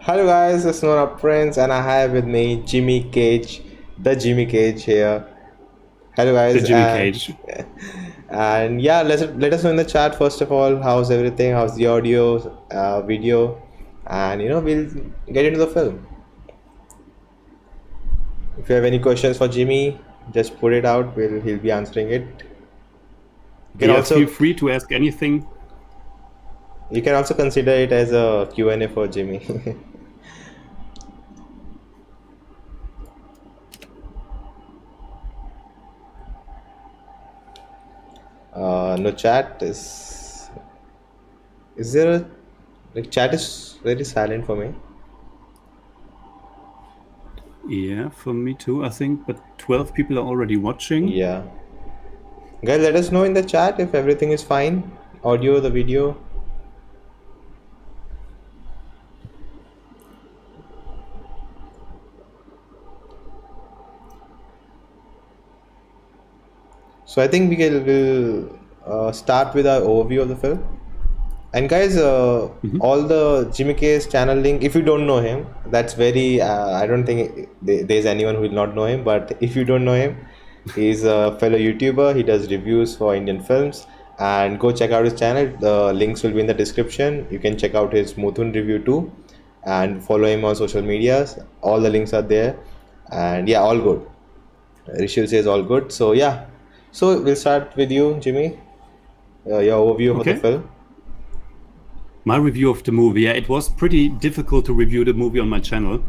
Hello guys, it's Nona Prince and I have with me Jimmy Cage, the Jimmy Cage here. Hello The guys, Jimmy Cage. and yeah, let us know in the chat first of all how's everything, how's the audio, video, and we'll get into the film. If you have any questions for Jimmy, just put it out. He'll be answering it. Feel free to ask anything. You can also consider it as a Q&A for Jimmy. No chat is there a like chat is very silent for me. Yeah, for me too, I think. But 12 people are already watching. Yeah. Guys, let us know in the chat if everything is fine. Audio, the video. So I think we'll start with our overview of the film. And guys, all the Jimmy K's channel link, if you don't know him, that's very, I don't think there's anyone who will not know him, but if you don't know him, he's a fellow YouTuber. He does reviews for Indian films, and go check out his channel. The links will be in the description. You can check out his Moothon review too, and follow him on social medias. All the links are there, and yeah, all good. Rishil says all good. So yeah, so we'll start with you, Jimmy. Your overview of the film. My review of the movie, yeah, it was pretty difficult to review the movie on my channel.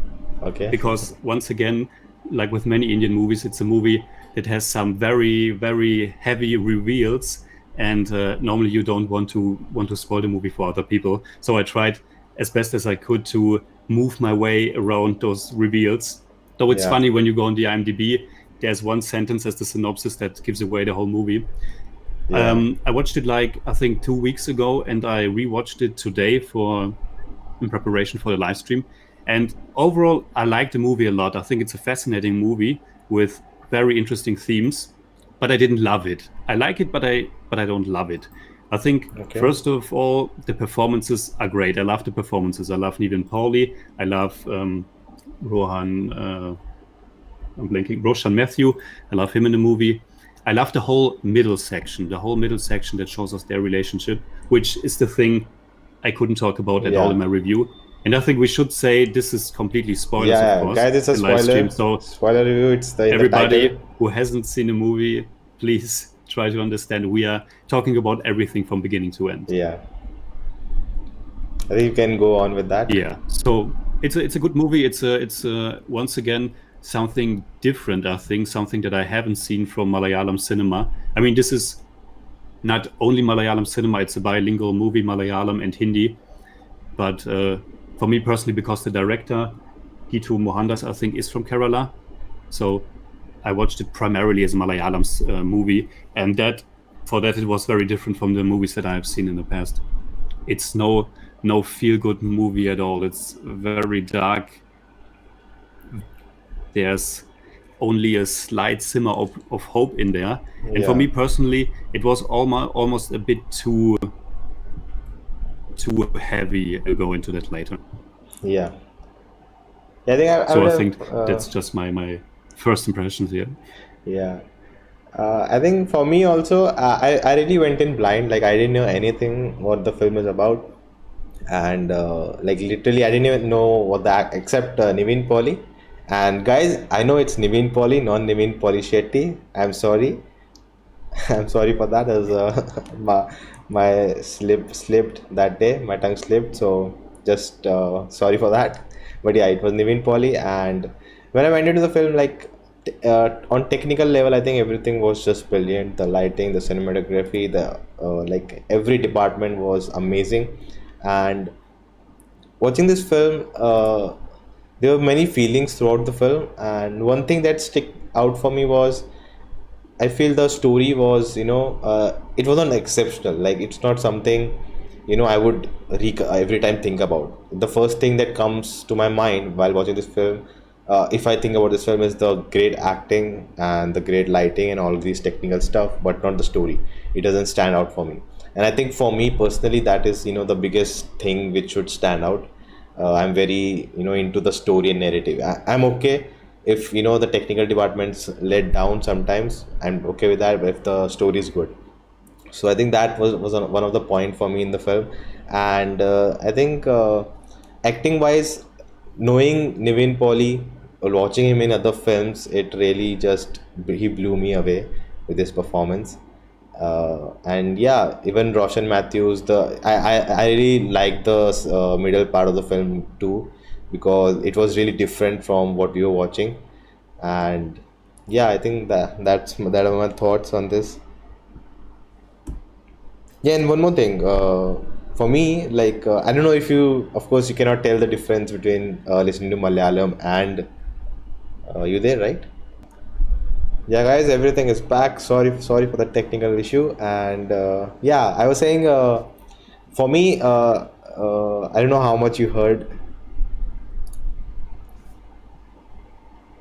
Okay. Because once again, like with many Indian movies, it's a movie that has some very, very heavy reveals, and normally you don't want to spoil the movie for other people. So I tried as best as I could to move my way around those reveals. Though it's funny when you go on the IMDb, there's one sentence as the synopsis that gives away the whole movie. Yeah. I watched it I think 2 weeks ago, and I rewatched it today in preparation for the live stream. And overall, I like the movie a lot. I think it's a fascinating movie with very interesting themes, but I didn't love it. I like it, but I don't love it. I think first of all, the performances are great. I love the performances. I love Nivin Pauly. I love Roshan Mathew. I love him in the movie. I love the whole middle section that shows us their relationship, which is the thing I couldn't talk about at all in my review. And I think we should say this is completely spoilers, of course. Guys, it's a spoiler. So spoiler review. It's everybody who hasn't seen the movie, please try to understand. We are talking about everything from beginning to end. Yeah, I think you can go on with that. Yeah. So it's a good movie. It's once again something different, I think, something that I haven't seen from Malayalam cinema. I mean, this is not only Malayalam cinema, it's a bilingual movie, Malayalam and Hindi. But for me personally, because the director, Geetu Mohandas, I think, is from Kerala. So I watched it primarily as a Malayalam movie. And for that, it was very different from the movies that I have seen in the past. It's no feel-good movie at all. It's very dark. There's only a slight simmer of hope in there. And for me personally, it was almost a bit too heavy. I'll go into that later. Yeah. I think that's just my first impressions here. Yeah. I think for me also, I really went in blind. Like, I didn't know anything what the film is about. And literally, I didn't even know what except Nivin Pauly. And guys, I know it's Nivin Pauly, not Nivin Pauly Shetty. I'm sorry. I'm sorry for that. As my slipped that day. My tongue slipped. So just sorry for that. But yeah, it was Nivin Pauly. And when I went into the film, on technical level, I think everything was just brilliant. The lighting, the cinematography, the every department was amazing. And watching this film, there were many feelings throughout the film, and one thing that stuck out for me was I feel the story was, it wasn't exceptional. Like, it's not something, I would every time think about. The first thing that comes to my mind while watching this film, if I think about this film, is the great acting and the great lighting and all these technical stuff, but not the story. It doesn't stand out for me. And I think for me personally, that is, the biggest thing which should stand out. I'm very, into the story and narrative. I'm okay if, the technical departments let down sometimes. I'm okay with that, but if the story is good. So I think that was one of the point for me in the film. And I think acting wise, knowing Nivin Pauly or watching him in other films, it really just he blew me away with his performance. And yeah, even Roshan Matthews, I really like the middle part of the film too, because it was really different from what we were watching. And yeah, I think that are my thoughts on this. Yeah, and one more thing. For me, like, I don't know if you, of course, you cannot tell the difference between listening to Malayalam and you there, right? Yeah, guys, everything is back. Sorry for the technical issue. And yeah, I was saying, for me, I don't know how much you heard.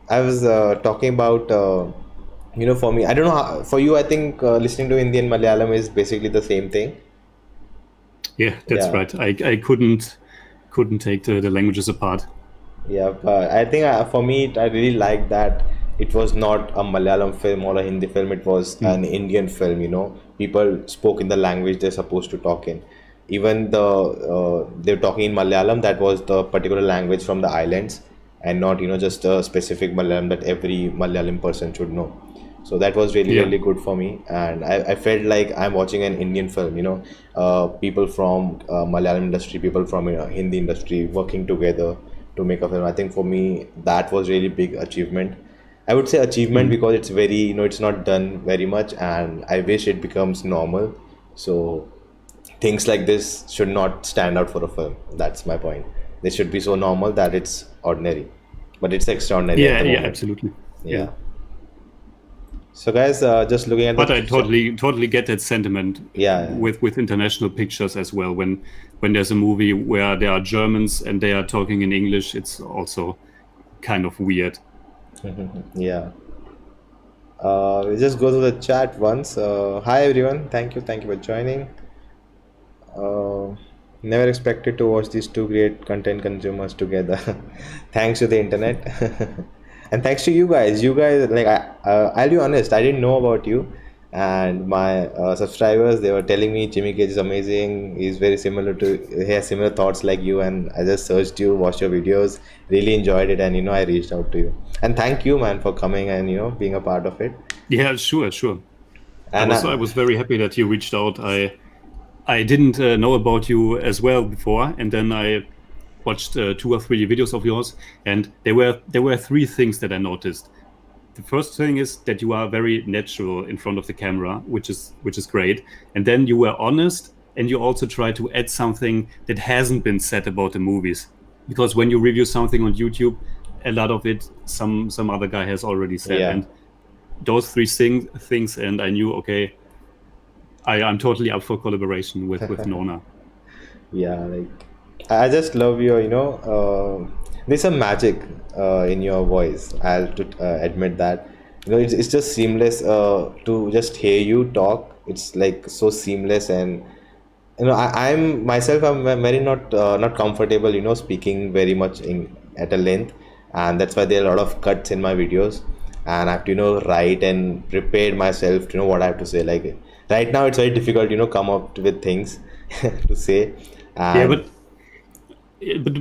I was talking about, for me, I don't know how, for you, I think listening to Hindi and Malayalam is basically the same thing. Yeah, that's Yeah. right. I couldn't take the languages apart. Yeah, but I think for me, I really like that it was not a Malayalam film or a Hindi film. It was an Indian film. People spoke in the language they're supposed to talk in. Even they're talking in Malayalam. That was the particular language from the islands, and not just a specific Malayalam that every Malayalam person should know. So that was really Yeah. really good for me, and I felt like I'm watching an Indian film. People from Malayalam industry, people from Hindi industry working together to make a film. I think for me that was really big achievement. I would say achievement because it's very, it's not done very much, and I wish it becomes normal. So things like this should not stand out for a film. That's my point. They should be so normal that it's ordinary, but it's extraordinary at Yeah, the yeah, moment. absolutely. Yeah. So guys, just looking at But the I totally get that sentiment Yeah, yeah. with international pictures as well. When there's a movie where there are Germans and they are talking in English, it's also kind of weird. Yeah. We just go to the chat once. Hi everyone. Thank you for joining. Uh, Never expected to watch these two great content consumers together. Thanks to the internet, and thanks to you guys. You guys, like, I'll be honest. I didn't know about you, and my subscribers, they were telling me Jimmy Cage is amazing. He's very similar to he has similar thoughts like you, and I just searched you, watched your videos, really enjoyed it, and I reached out to you. And thank you, man, for coming and being a part of it. Yeah, sure. And I was very happy that you reached out. I didn't know about you as well before, and then I watched 2 or 3 videos of yours, and there were 3 things that I noticed. The first thing is that you are very natural in front of the camera, which is great, and then you were honest, and you also try to add something that hasn't been said about the movies, because when you review something on YouTube, a lot of it some other guy has already said, Yeah. and those 3 things, and I knew, okay, I'm totally up for collaboration with Nona. Yeah, like, I just love your, there's some magic in your voice. I'll to admit that. It's just seamless to just hear you talk. It's like so seamless, and I'm myself. I'm very not comfortable, speaking very much in at a length, and that's why there are a lot of cuts in my videos, and I have to write and prepare myself to know what I have to say. Like right now, it's very difficult, come up with things to say. Yeah, And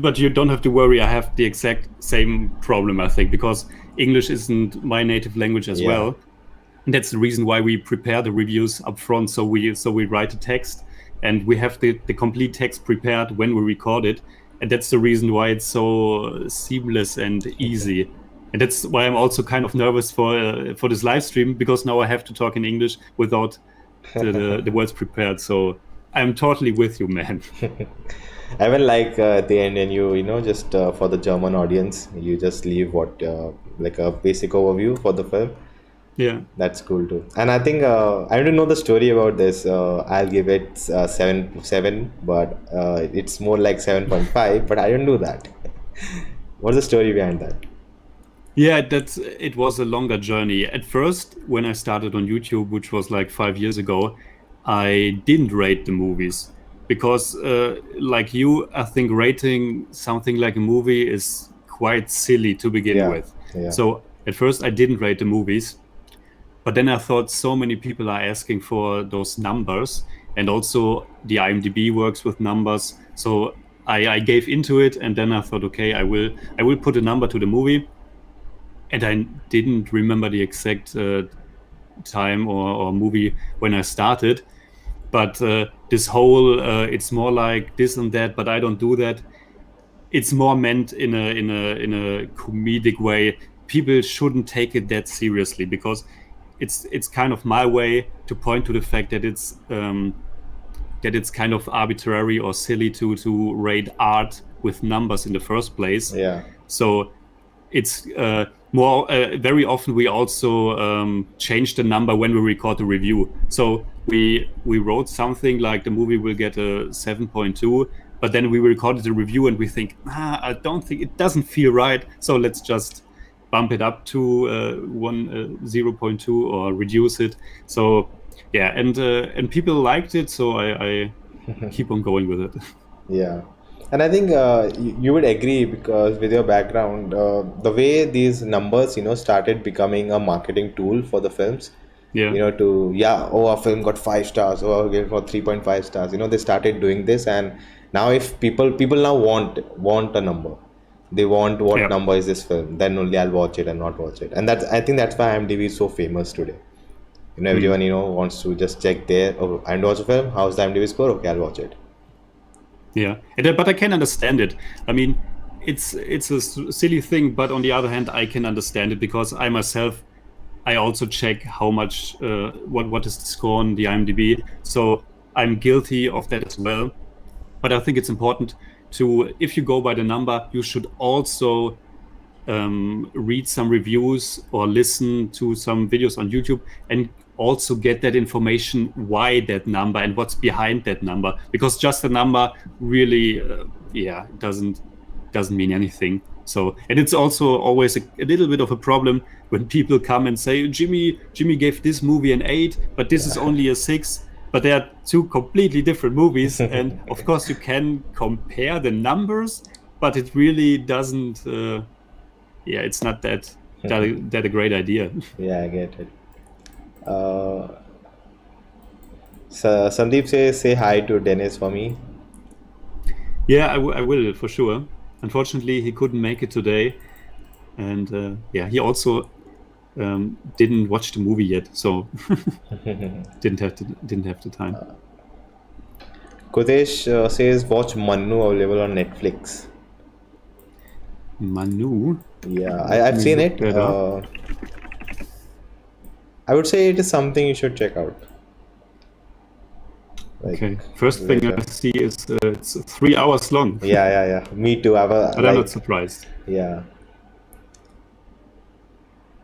but you don't have to worry. I have the exact same problem, I think, because English isn't my native language as Yeah. well. And that's the reason why we prepare the reviews up front. So we write a text, and we have the complete text prepared when we record it. And that's the reason why it's so seamless and easy. And that's why I'm also kind of nervous for this live stream, because now I have to talk in English without the words prepared. So I'm totally with you, man. I will like at the end, and just for the German audience, you just leave what like a basic overview for the film. Yeah. That's cool too. And I think I don't know the story about this. I'll give it 7, but it's more like 7.5. But I don't do that. What's the story behind that? Yeah, it was a longer journey. At first, when I started on YouTube, which was like 5 years ago, I didn't rate the movies because like you, I think rating something like a movie is quite silly to begin with. So at first I didn't rate the movies, but then I thought so many people are asking for those numbers, and also the IMDb works with numbers. So I gave into it, and then I thought, okay, I will put a number to the movie, and I didn't remember the exact time or movie when I started. But this whole it's more like this and that, but I don't do that. It's more meant in a comedic way. People shouldn't take it that seriously, because it's kind of my way to point to the fact that it's kind of arbitrary or silly to rate art with numbers in the first place. So it's more very often we also change the number when we record the review. So we wrote something like the movie will get a 7.2, but then we recorded the review and we think, I don't think it doesn't feel right, so let's just bump it up to 0.2 or reduce it. So yeah, and people liked it, so I keep on going with it. Yeah. And I think you would agree, because with your background, the way these numbers, started becoming a marketing tool for the films. A film got 5 stars, or it got 3.5 stars. They started doing this, and now if people now want a number. They want what number is this film, then only I'll watch it and not watch it. And I think that's why IMDb is so famous today. Everyone wants to just check there. Oh, and watch a film. How's the IMDb score? Okay, I'll watch it. Yeah, but I can understand it. I mean, it's a silly thing, but on the other hand, I can understand it, because I myself, I also check how much what is the score on the IMDb. So I'm guilty of that as well. But I think it's important to, if you go by the number, you should also read some reviews or listen to some videos on YouTube, and also get that information, why that number and what's behind that number, because just a number really it doesn't mean anything. So, and it's also always a little bit of a problem when people come and say, Jimmy gave this movie an 8, but this is only a 6. But they are two completely different movies. And of course you can compare the numbers, but it really doesn't, it's not that a great idea. Yeah, I get it. So Sandeep says, say hi to Dennis for me. Yeah, I will, for sure. Unfortunately, he couldn't make it today. And he also didn't watch the movie yet, so didn't have the time. Kodesh says, watch Manu, available on Netflix. Manu? Yeah, I've seen it. I would say it is something you should check out. Okay. First thing I see is it's 3 hours long. Yeah. Me too. But I'm not surprised. Yeah.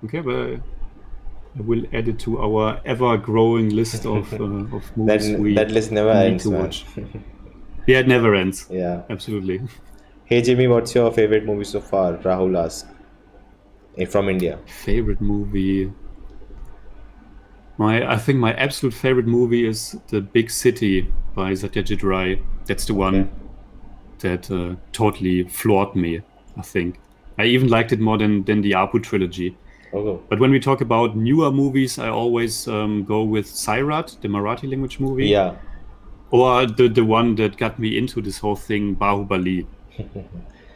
Okay, but I will add it to our ever-growing list of movies that list never ends to watch. Yeah, it never ends. Yeah, absolutely. Hey Jimmy, what's your favorite movie so far? Rahul asks. From India. Favorite movie? I think my absolute favorite movie is The Big City by Satyajit Ray. That's the one that totally floored me, I think. I even liked it more than the Apu trilogy. Okay. But when we talk about newer movies, I always go with Sairat, the Marathi language movie. Yeah. Or the one that got me into this whole thing, Bahubali,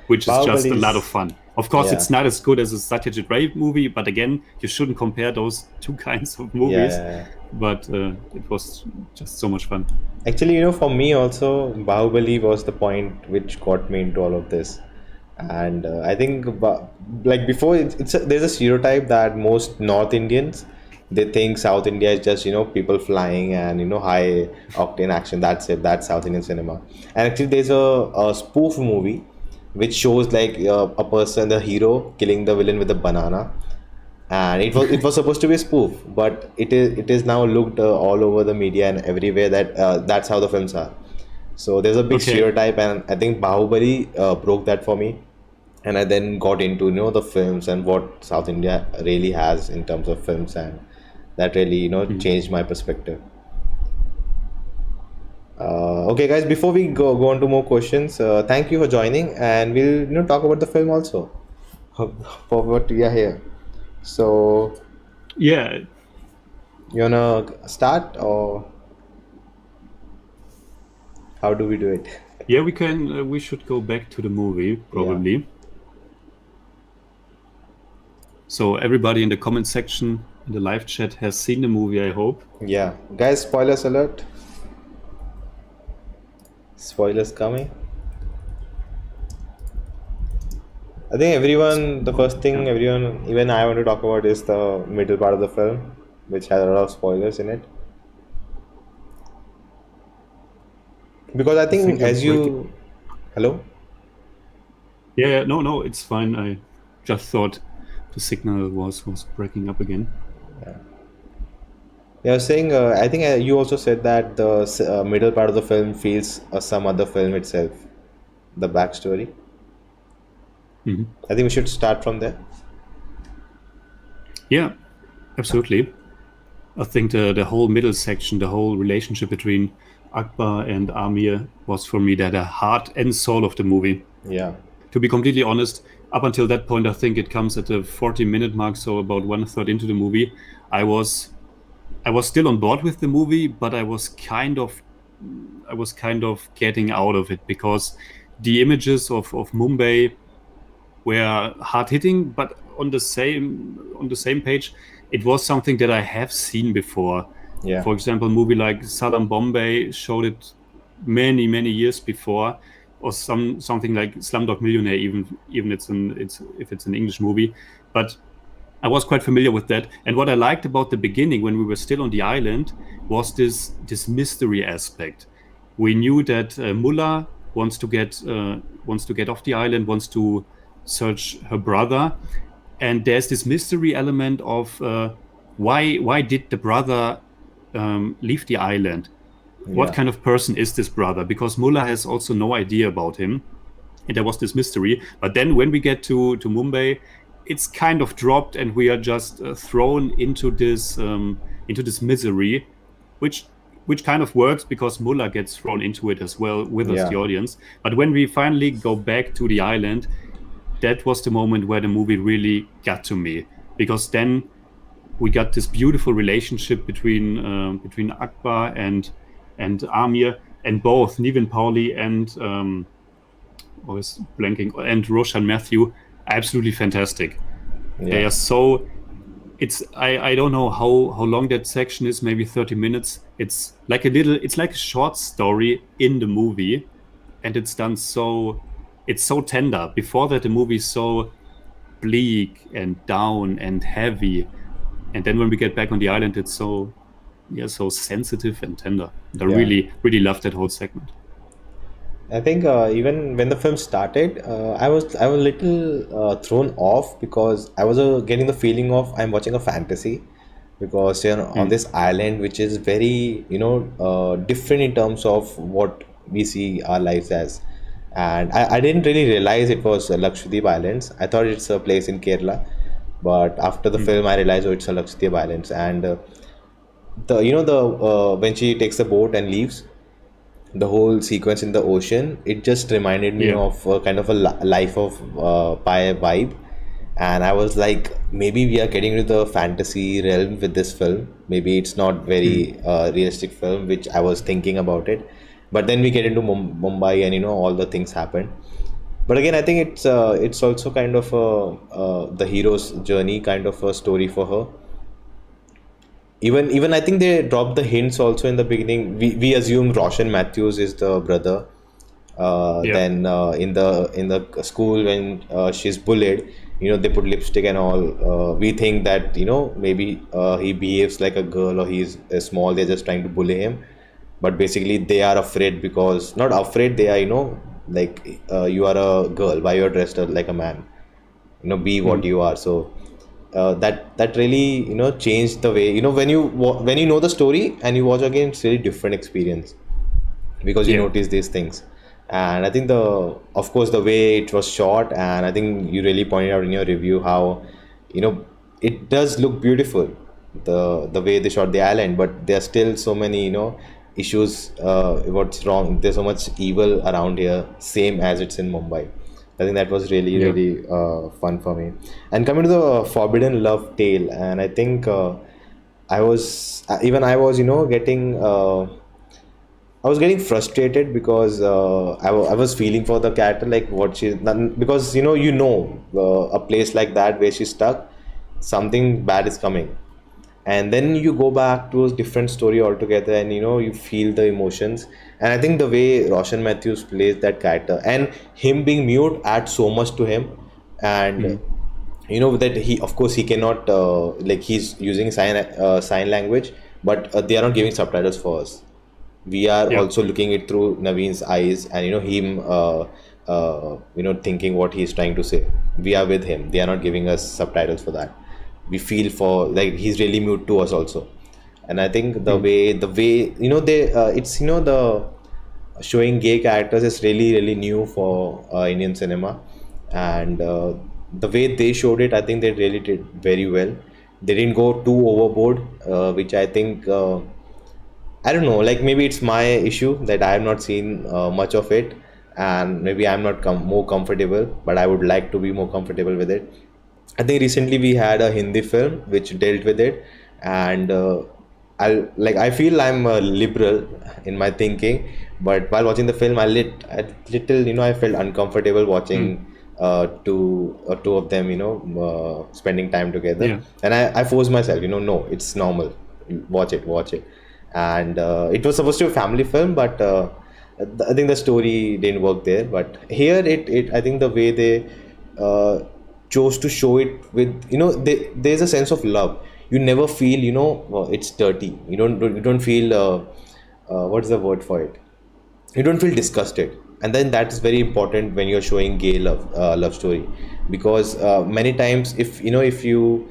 which is just a lot of fun. Of course, it's not as good as a Satyajit Ray movie, but again, you shouldn't compare those two kinds of movies. Yeah. But it was just so much fun. Actually, for me also, Bahubali was the point which got me into all of this. And I think, like before, there's a stereotype that most North Indians, they think South India is just people flying and high octane action. That's it. That's South Indian cinema. And actually, there's a spoof movie which shows like a person, the hero, killing the villain with a banana, and it was supposed to be a spoof, but it is now looked all over the media and everywhere that that's how the films are. So there's a big stereotype, and I think Bahubali broke that for me. And I then got into the films and what South India really has in terms of films, and that really changed my perspective. Okay, guys. Before we go on to more questions, thank you for joining, and we'll talk about the film also for what we are here. So Yeah, you wanna start, or how do we do it? yeah, we can. We should go back to the movie Yeah, probably. So everybody in the comment section in the live chat has seen the movie, I hope. yeah, guys. Spoilers alert. Spoilers coming. I think everyone, the first thing Yeah, everyone, even I want to talk about is the middle part of the film, which has a lot of spoilers in it. Because I I think think you're as breaking. you, hello, Yeah, no, no, it's fine. I just thought the signal was breaking up again. yeah, I was saying, I think you also said that the middle part of the film feels some other film itself, the backstory. Mhm. I think we should start from there. Yeah, absolutely. I think the whole middle section, the whole relationship between Akbar and Amir was for me the heart and soul of the movie. Yeah, To be completely honest, up until that point, I think it comes at the 40-minute mark, so about one third into the movie, I was I was still on board with the movie, but I was kind of getting out of it because the images of Mumbai were hard hitting, but on the same page, it was something that I have seen before. yeah, For example, a movie like Saddam Bombay showed it many years before, or something like Slumdog Millionaire, even it's if it's an English movie. But I was quite familiar with that. And what I liked about the beginning, when we were still on the island, was this mystery aspect. We knew that Mullah wants to get off the island, wants to search her brother, and there's this mystery element of why did the brother leave the island? What yeah, kind of person is this brother? Because Mullah has also no idea about him, and there was this mystery. But then when we get to Mumbai, it's kind of dropped, and we are just thrown into this misery, which which kind of works because Mullah gets thrown into it as well with us, yeah, the audience. But when we finally go back to the island, that was the moment where the movie really got to me, because then we got this beautiful relationship between Akbar and Amir, and both Nivin Pauly and always blanking, and Roshan Mathew, absolutely fantastic. They yeah, are so. I don't know how long that section is, maybe 30 minutes. It's like a short story in the movie, and it's so tender. Before that, the movie is so bleak and down and heavy, and then when we get back on the island, it's so, yeah, so sensitive and tender. And I yeah. really love that whole segment. I think even when the film started, I was a little thrown off because I was getting the feeling of I'm watching a fantasy, because on Mm. this island, which is very different in terms of what we see our lives as. And I didn't really realize it was Lakshadweep Islands. I thought it's a place in Kerala, but after the Mm. film I realized, oh, it's a Lakshadweep Islands. And the the when she takes the boat and leaves, the whole sequence in the ocean, it just reminded me Yeah. of kind of a life of pi vibe. And I was like, maybe we are getting into the fantasy realm with this film. Maybe it's not Mm. very realistic film, which I was thinking about it. But then we get into Mumbai, and all the things happen. But again, I think it's also kind of the hero's journey, kind of a story for her. Even I think they dropped the hints also in the beginning. We assume Roshan Matthews is the brother. Yeah. Then in the school, when she's bullied, they put lipstick and all. We think that maybe he behaves like a girl, or he's small. They're just trying to bully him, but basically they are afraid, because not afraid, they are like, you are a girl, why you're dressed like a man, be what Mm. you are. So that really changed the way, when when you know the story and you watch again, it's really different experience, because you Yeah. notice these things. And I think of course, the way it was shot, and I think you really pointed out in your review how it does look beautiful, the way they shot the island, but there are still so many issues, what's wrong. There's so much evil around here, same as it's in Mumbai. I think that was really, Yeah. really fun for me. And coming to the Forbidden Love tale, and I think I was, getting. I was getting frustrated because I was feeling for the character, like what she because a place like that where she's stuck, something bad is coming, and then you go back to a different story altogether, and you feel the emotions. And I think the way Roshan Matthews plays that character, and him being mute adds so much to him. And Mm. that he, of course, he cannot, he's using sign language, but they are not giving subtitles for us. We are Yeah. also looking it through Naveen's eyes, and him thinking what he's trying to say. We are with him. They are not giving us subtitles for that. We feel for, like, he's really mute to us also. And I think Mm. the way they it's the showing gay characters is really, really new for Indian cinema. And the way they showed it, I think they really did very well. They didn't go too overboard, which I think, I don't know, like maybe it's my issue that I have not seen much of it, and maybe I'm not more comfortable, but I would like to be more comfortable with it. I think recently we had a Hindi film which dealt with it, and I feel I'm a liberal in my thinking, but while watching the film, I little, I felt uncomfortable Mm. watching two of them, spending time together. Yeah. And I forced myself, no, it's normal, watch it. And it was supposed to be a family film, but I think the story didn't work there. But here, I think the way they uh, chose to show it with, there's a sense of love. You never feel, it's dirty. You don't feel, what's the word for it? You don't feel disgusted. And then that is very important when you're showing gay love story, because many times, if you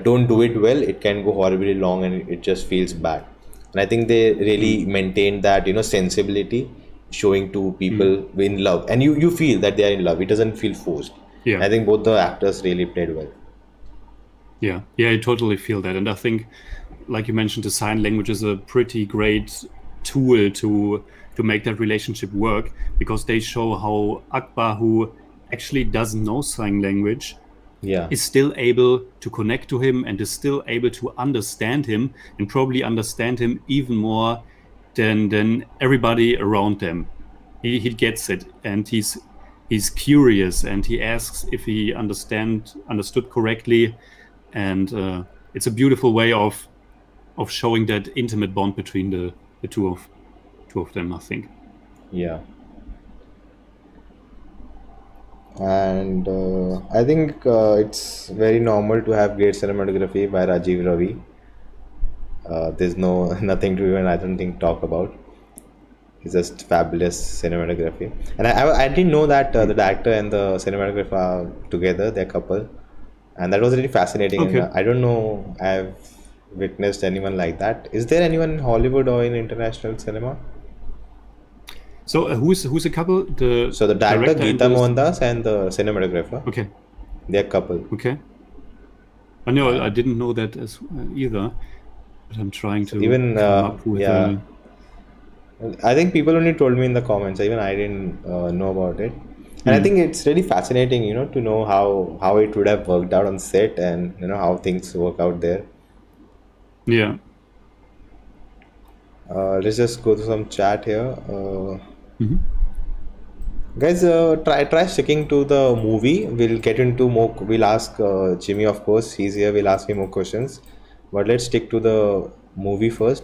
don't do it well, it can go horribly long, and it just feels bad. And I think they really Mm. maintain that, sensibility, showing to Mm. people in love, and you feel that they are in love. It doesn't feel forced. Yeah. I think both the actors really played well. Yeah. Yeah. I totally feel that. And I think, like you mentioned, the sign language is a pretty great tool to make that relationship work, because they show how Akbar, who actually doesn't know sign language, Yeah. is still able to connect to him and is still able to understand him, and probably understand him even more than everybody around them. He gets it, and he's curious, and he asks if he understood correctly. And it's a beautiful way of showing that intimate bond between the two of them, I think. Yeah. And I think it's very normal to have great cinematography by Rajiv Ravi. There's no nothing to even, I don't think, talk about. It's just fabulous cinematography. And I didn't know that the director and the cinematographer are together, they're a couple, and that was really fascinating. And Okay. I don't know, I've witnessed anyone like that. Is there anyone in Hollywood or in international cinema? So who's a couple? The So the director and Geeta Mohandas and the cinematographer, Okay. they're a couple. Okay. I know I didn't know that as either, but I'm trying to Even come up with yeah, I think people only told me in the comments. Even I didn't know about it, and I think it's really fascinating, to know how it would have worked out on set, and how things work out there. yeah. Let's just go to some chat here. Mhm. Guys, try sticking to the movie. We'll get into more. We'll ask Jimmy, of course. He's here. We'll ask him more questions. But let's stick to the movie first.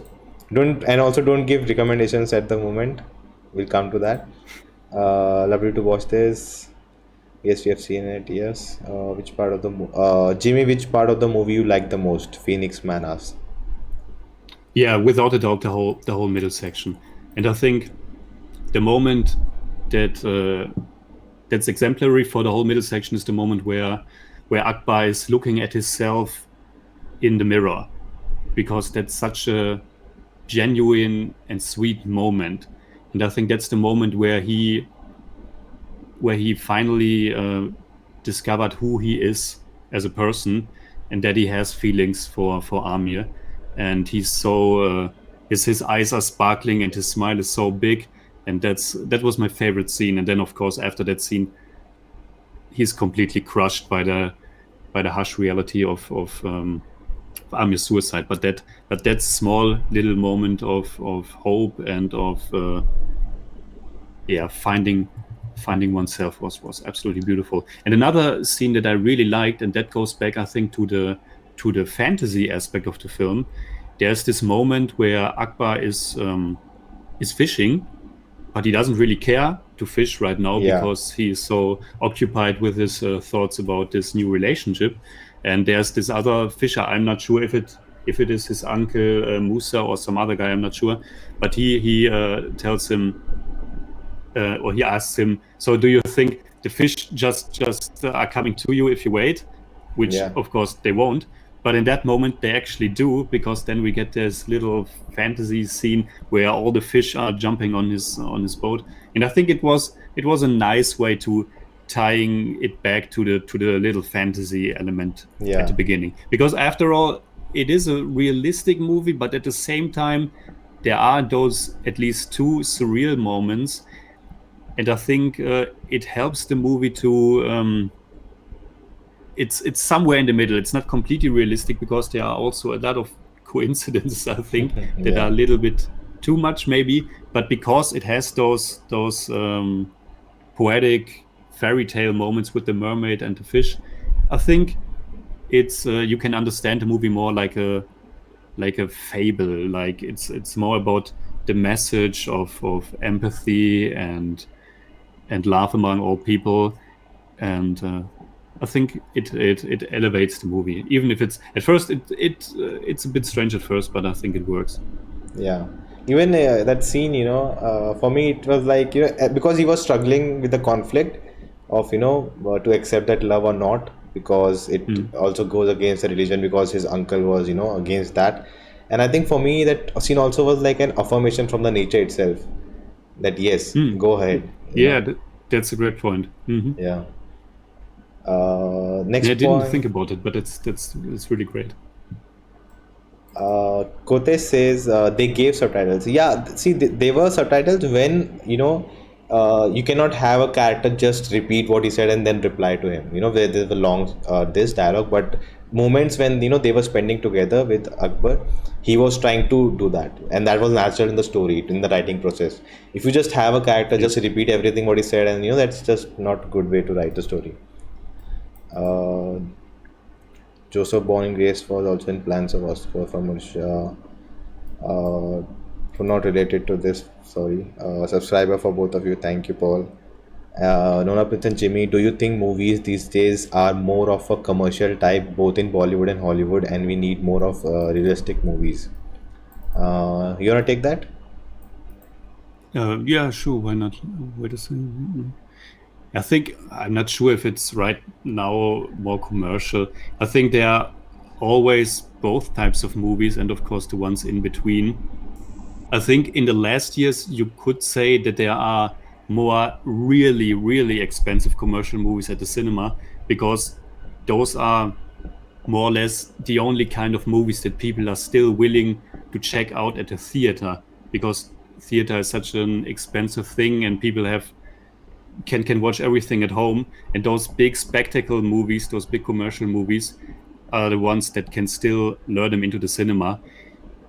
Don't give recommendations at the moment. We'll come to that. Lovely to watch this. Yes, we have seen it. Yes. Which part of the Jimmy? Which part of the movie you like the most? Phoenix Man asks. Yeah, without a doubt, the whole middle section. And I think the moment that's exemplary for the whole middle section is the moment where Akbar is looking at himself in the mirror, because that's such a genuine and sweet moment. And I think that's the moment where he finally discovered who he is as a person, and that he has feelings for Amir. And he's so his eyes are sparkling and his smile is so big, and that was my favorite scene. And then of course after that scene, he's completely crushed by the harsh reality of Amir's suicide. But that small little moment of hope and of finding oneself was absolutely beautiful. And another scene that I really liked, and that goes back, I think, to the fantasy aspect of the film. There's this moment where Akbar is fishing, but he doesn't really care to fish right now because he is so occupied with his thoughts about this new relationship. And there's this other fisher. I'm not sure if it is his uncle Musa or some other guy. I'm not sure, but he tells him, or he asks him, so do you think the fish just are coming to you if you wait? Which of course they won't. But in that moment they actually do, because then we get this little fantasy scene where all the fish are jumping on his boat. And I think it was a nice way to tying it back to the little fantasy element at the beginning. Because after all, it is a realistic movie, but at the same time there are those at least two surreal moments. And I think it helps the movie to it's somewhere in the middle. It's not completely realistic, because there are also a lot of coincidences, I think, that are a little bit too much maybe. But because it has those poetic fairy tale moments with the mermaid and the fish, I think it's you can understand the movie more like a fable. Like it's more about the message of empathy and love among all people. And I think it elevates the movie, even if it's at first it's a bit strange at first, but I think it works. Yeah, even that scene, for me it was like, because he was struggling with the conflict of to accept that love or not, because it also goes against the religion, because his uncle was against that. And I think for me that scene also was like an affirmation from the nature itself, that yes, go ahead. That's a great point. Yeah. Next I didn't point. think about it, but it's really great. Kote says they gave subtitles. Yeah, see, they were subtitles when you cannot have a character just repeat what he said and then reply to him. Where there's a long this dialogue, but moments when they were spending together with Akbar, he was trying to do that, and that was natural in the story, in the writing process. If you just have a character just repeat everything what he said, and that's just not a good way to write the story. Joseph Born in Grace was also in plans of Oscar from Malaysia. Not related to this, sorry. Subscriber for both of you, thank you, Paul. Nona and Jimmy, do you think movies these days are more of a commercial type, both in Bollywood and Hollywood, and we need more of realistic movies? You wanna take that? Yeah, sure. Why not? Wait a second. I think, I'm not sure if it's right now more commercial. I think there are always both types of movies, and of course the ones in between. I think in the last years you could say that there are more really, really expensive commercial movies at the cinema, because those are more or less the only kind of movies that people are still willing to check out at the theater, because theater is such an expensive thing and people can watch everything at home. And those big spectacle movies, those big commercial movies, are the ones that can still lure them into the cinema.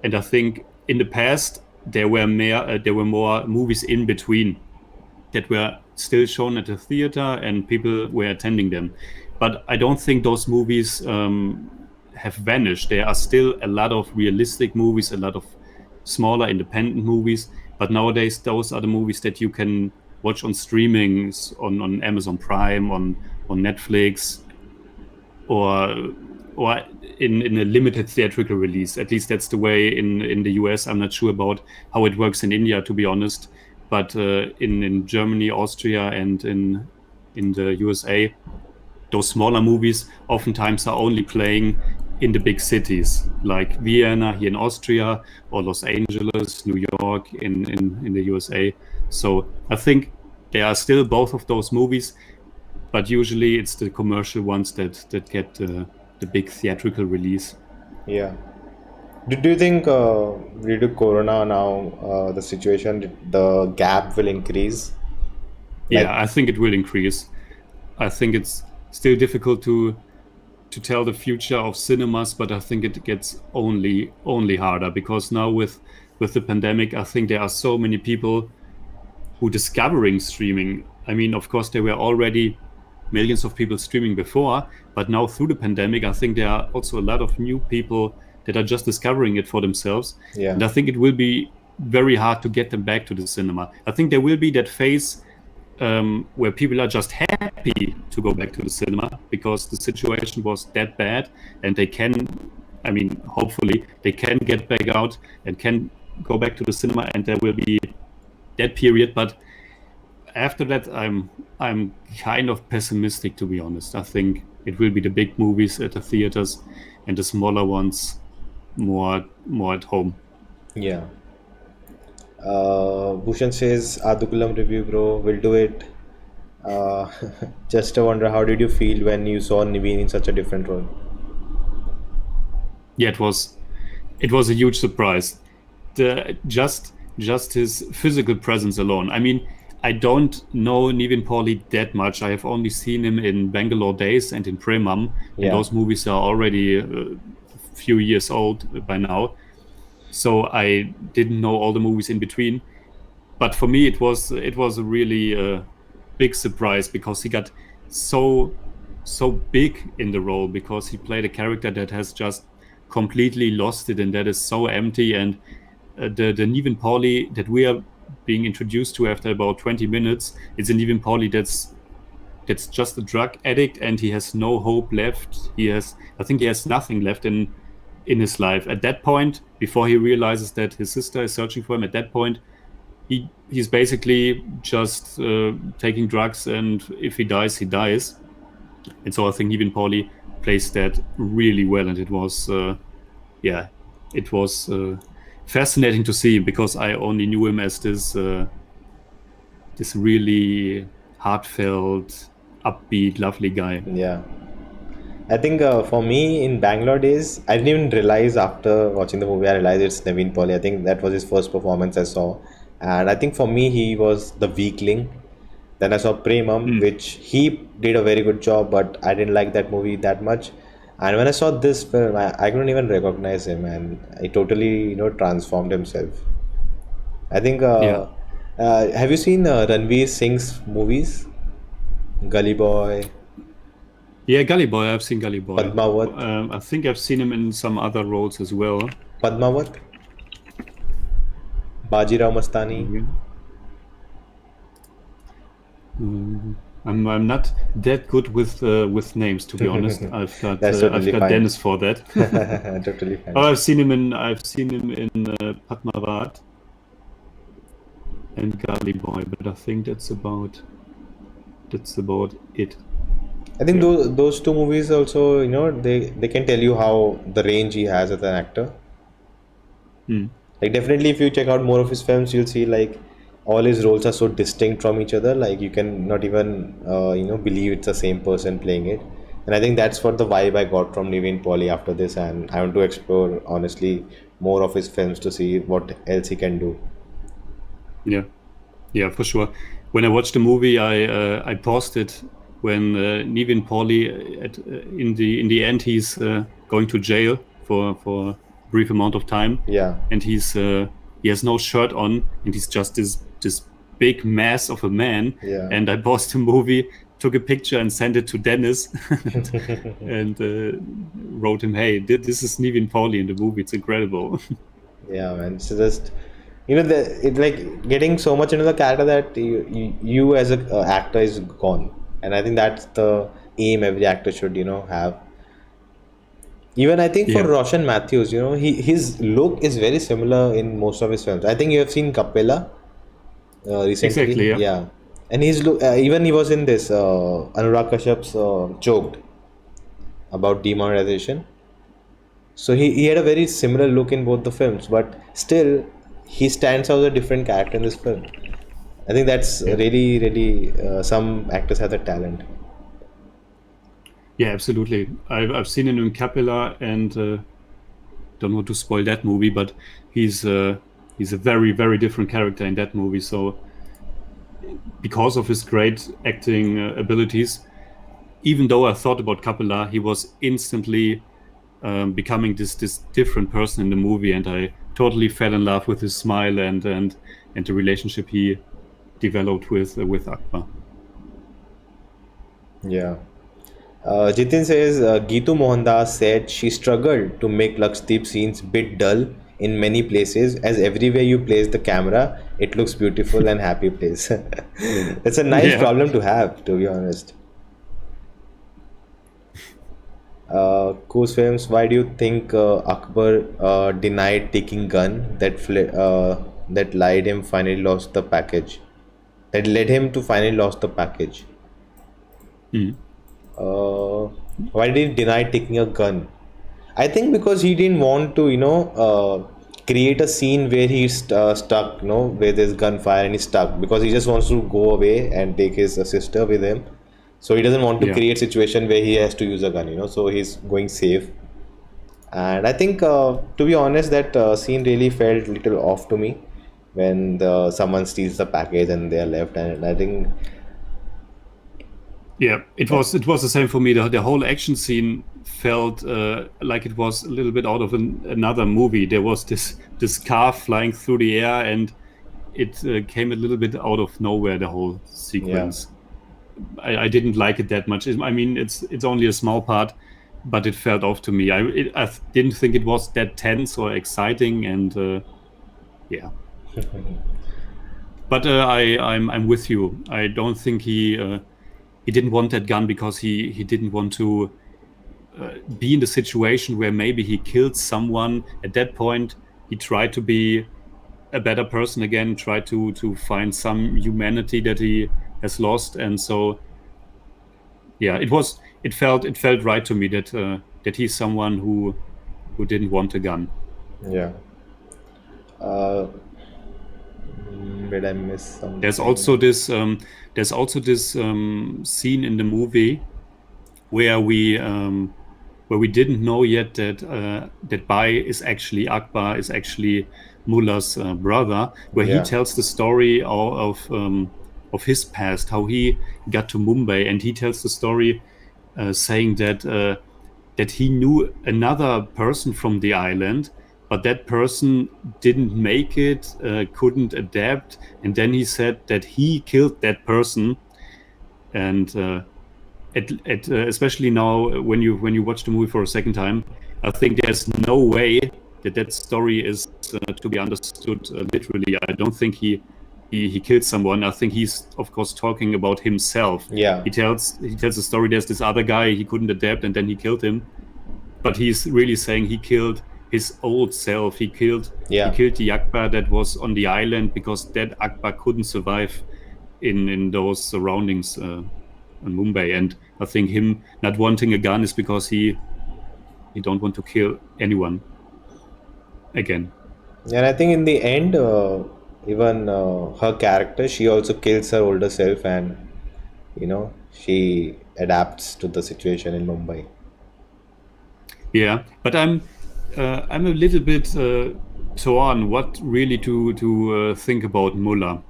And I think in the past there were more movies in between that were still shown at the theater and people were attending them. But I don't think those movies have vanished. There are still a lot of realistic movies, a lot of smaller independent movies. But nowadays those are the movies that you can watch on streamings, on Amazon Prime, on Netflix, or in a limited theatrical release. At least that's the way in the US. I'm not sure about how it works in India, to be honest. But in Germany, Austria, and in the USA, those smaller movies oftentimes are only playing in the big cities, like Vienna here in Austria, or Los Angeles, New York in the USA. So I think there are still both of those movies, but usually it's the commercial ones that get the big theatrical release. Yeah. Do you think due to Corona now, the situation, the gap will increase? Yeah, Like, I think it will increase. I think it's still difficult to tell the future of cinemas, but I think it gets only harder because now with the pandemic, I think there are so many people who discovering streaming. I mean, of course, there were already millions of people streaming before, but now through the pandemic, I think there are also a lot of new people that are just discovering it for themselves. yeah, And I think it will be very hard to get them back to the cinema. I think there will be that phase where people are just happy to go back to the cinema because the situation was that bad, and they can, I mean, hopefully they can get back out and can go back to the cinema, and there will be that period. But after that, I'm kind of pessimistic, to be honest. I think it will be the big movies at the theaters and the smaller ones more at home. yeah. Bhushan says, Adukulam review, bro. We'll do it. Uh, just a wonder, how did you feel when you saw Nivin in such a different role? Yeah, it was a huge surprise. Just his physical presence alone. I mean, I don't know Nivin Pauly that much. I have only seen him in Bangalore Days and in Premam, and Yeah, those movies are already a few years old by now. So I didn't know all the movies in between. But for me, it was a really big surprise because he got so big in the role, because he played a character that has just completely lost it and that is so empty. And the Nivin Pauly that we are being introduced to after about 20 minutes is a Nivin Pauly that's just a drug addict, and he has no hope left. I think he has nothing left in his life at that point, before he realizes that his sister is searching for him. At that point, he's basically just taking drugs, and if he dies, he dies. And so I think Nivin Pauly plays that really well, and it was fascinating to see, because I only knew him as this really heartfelt, upbeat, lovely guy. yeah. I think for me in Bangalore Days, I didn't even realize after watching the movie, I realized it's Naveen Pauly. I think that was his first performance I saw. And I think for me, he was the weakling. Then I saw Premam, Mm. which he did a very good job, but I didn't like that movie that much. And when I saw this film, I couldn't even recognize him, and he totally, transformed himself. I think, Yeah. have you seen Ranveer Singh's movies? Gully Boy, Yeah, Gully Boy. I've seen Gully Boy. Padmavat, I think I've seen him in some other roles as well. Padmavat, Bajirao Mastani. I'm not that good with names, to be honest. That's I've totally got fine. Dennis for that. Totally fine. Oh, I've seen him in Padmavat and Gully Boy, but I think that's about it. I think those two movies also, they can tell you how the range he has as an actor. Hmm. Like definitely, if you check out more of his films, you'll see like all his roles are so distinct from each other. Like you can not even believe it's the same person playing it. And I think that's what the vibe I got from Nivin Pauly after this. And I want to explore honestly more of his films to see what else he can do. Yeah, for sure. When I watched the movie, I paused it when Nivin Pauly in the end he's going to jail for a brief amount of time, Yeah, and he has no shirt on, and he's just this big mass of a man. yeah, And I paused the movie, took a picture, and sent it to Dennis, and wrote him, "Hey, this is Nivin Pauly in the movie. It's incredible." yeah, man. So just it like getting so much into the character that you as a actor is gone, and I think that's the aim every actor should have. Even I think for Yeah, Roshan Matthews, his look is very similar in most of his films. I think you have seen Capella recently, exactly. Yeah, yeah, and his look even he was in this Anurag Kashyap's Choked about demonetization. So he had a very similar look in both the films, but still he stands out as a different character in this film. I think that's yeah, really, really some actors have the talent. yeah, absolutely. I've seen him in Capella, and don't want to spoil that movie, but he's a very, very different character in that movie. So because of his great acting abilities, even though I thought about Kapila, he was instantly becoming this different person in the movie, and I totally fell in love with his smile and the relationship he developed with Akbar. Yeah. Jitin says Geetu Mohandas said she struggled to make Lakshdeep scenes bit dull in many places, as everywhere you place the camera, it looks beautiful and happy place. It's a nice Yeah. problem to have, to be honest. Coos Films, why do you think Akbar denied taking gun that lied him finally lost the package? That led him to finally lost the package. Why did he deny taking a gun? I think because he didn't want to, create a scene where he's stuck, where there's gunfire and he's stuck. Because he just wants to go away and take his sister with him. So he doesn't want to create situation where he has to use a gun, So he's going safe. And I think, to be honest, that scene really felt little off to me when someone steals the package and they're left. And I think, yeah, it was the same for me. The whole action scene felt like it was a little bit out of another movie. There was this car flying through the air, and it came a little bit out of nowhere. The whole sequence. Yeah. I didn't like it that much. I mean, it's only a small part, but it felt off to me. I didn't think it was that tense or exciting, and yeah. But I'm with you. I don't think he didn't want that gun because he didn't want to be in the situation where maybe he killed someone. At that point, he tried to be a better person again, tried to find some humanity that he has lost, and so yeah, it felt right to me that he's someone who didn't want a gun. Yeah. Did I miss something? There's also this scene in the movie where we didn't know yet that Bai is actually Akbar, is actually Mullah's brother, where he tells the story of his past, how he got to Mumbai, and he tells the story saying that he knew another person from the island, but that person didn't make it, couldn't adapt, and then he said that he killed that person. And especially now, when you watch the movie for a second time, I think there's no way that story is to be understood literally. I don't think he killed someone. I think he's, of course, talking about himself. Yeah. He tells the story. There's this other guy, he couldn't adapt, and then he killed him. But he's really saying he killed his old self. He killed the Akbar that was on the island, because that Akbar couldn't survive in those surroundings in Mumbai. And I think him not wanting a gun is because he don't want to kill anyone again. And I think in the end, even her character, she also kills her older self, and she adapts to the situation in Mumbai. Yeah, but I'm a little bit torn what really to think about Mullah,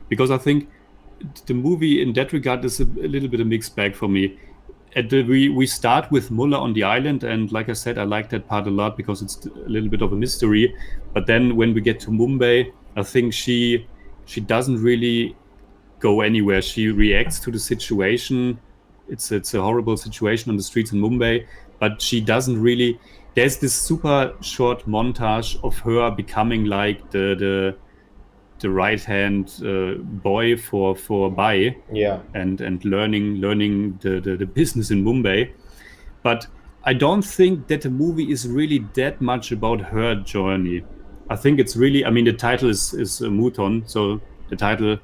because I think the movie in that regard is a little bit a mixed bag for me. We start with Mullah on the island, and like I said, I like that part a lot because it's a little bit of a mystery. But then when we get to Mumbai, I think she doesn't really go anywhere. She reacts to the situation. It's a horrible situation on the streets in Mumbai, but she doesn't really. There's this super short montage of her becoming like the right hand boy for Bai, and learning the business in Mumbai. But I don't think that the movie is really that much about her journey. I think it's really, I mean, the title is Moothon, so the title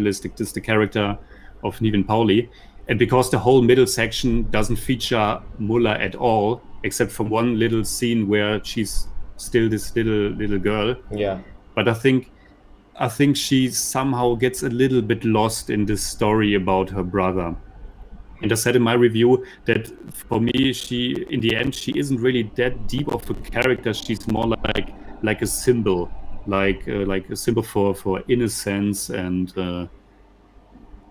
is the character of Nivin Pauly, and because the whole middle section doesn't feature Mullah at all, except for one little scene where she's still this little girl. Yeah. But I think she somehow gets a little bit lost in this story about her brother. And I said in my review that for me, she in the end she isn't really that deep of a character. She's more like a symbol, like a symbol for innocence and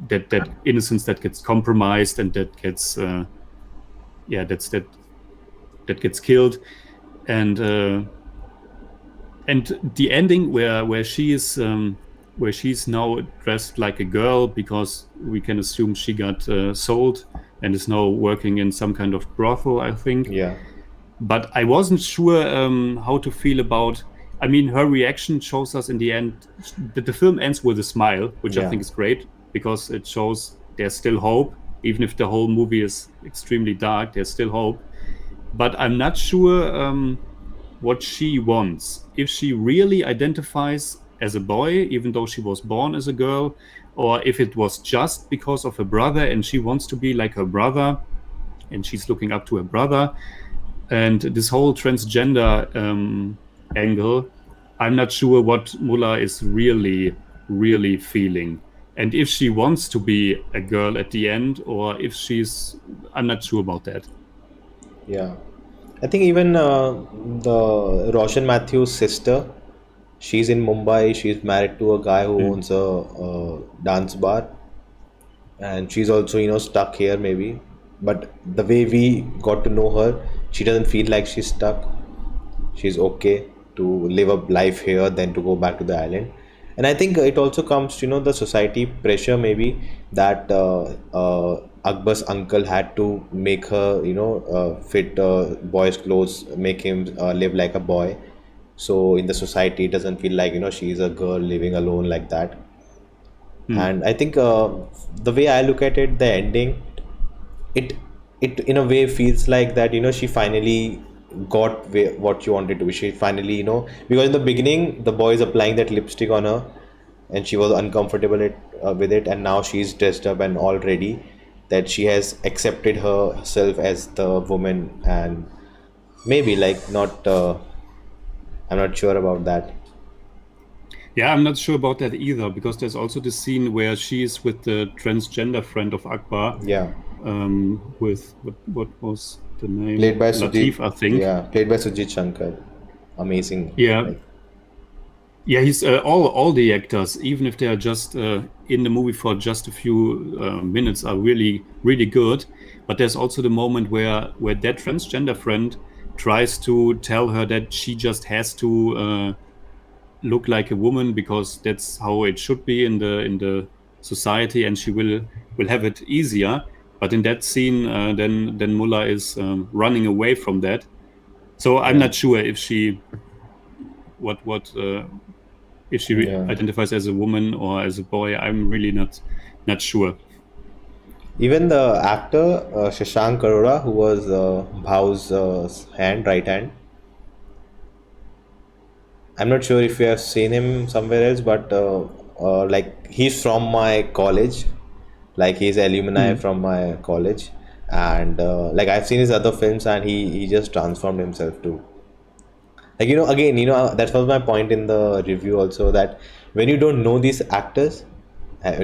that innocence that gets compromised and that gets that gets killed, and the ending where she's now dressed like a girl because we can assume she got sold and is now working in some kind of brothel, I think. Yeah. But I wasn't sure how to feel about. I mean, her reaction shows us in the end that the film ends with a smile, which I think is great because it shows there's still hope, even if the whole movie is extremely dark. There's still hope, but I'm not sure what she wants. If she really identifies as a boy, even though she was born as a girl, or if it was just because of her brother and she wants to be like her brother, and she's looking up to her brother. And this whole transgender angle, I'm not sure what Mulla is really feeling. And if she wants to be a girl at the end, or if I'm not sure about that. Yeah. I think even the Roshan Mathew's sister, she's in Mumbai. She's married to a guy who owns a dance bar. And she's also, stuck here maybe. But the way we got to know her, she doesn't feel like she's stuck. She's okay to live a life here than to go back to the island. And I think it also comes to, the society pressure maybe that Akbar's uncle had to make her, fit boys' clothes, make him live like a boy. So in the society, it doesn't feel like, she's a girl living alone like that. And I think the way I look at it, the ending, it in a way feels like that, she finally got what she wanted to be. She finally, because in the beginning, the boy is applying that lipstick on her and she was uncomfortable with it. And now she's dressed up and all ready, that she has accepted herself as the woman. And maybe not, I'm not sure about that. Yeah, I'm not sure about that either, because there's also the scene where she's with the transgender friend of Akbar. Yeah. With what was the name? Played by Latif, I think. Yeah, played by Sujit Shankar. Amazing. Yeah. Yeah, he's all the actors, even if they are just in the movie for just a few minutes, are really good. But there's also the moment where that transgender friend tries to tell her that she just has to look like a woman because that's how it should be in the society, and she will have it easier. But in that scene, then Mulla is running away from that. So I'm not sure if she if she identifies as a woman or as a boy. I'm really not sure. Even the actor Shashank Arora, who was Bhau's right hand. I'm not sure if you have seen him somewhere else, but he's from my college. Like he's alumni from my college, and I've seen his other films, and he just transformed himself too. Again, that was my point in the review also, that when you don't know these actors,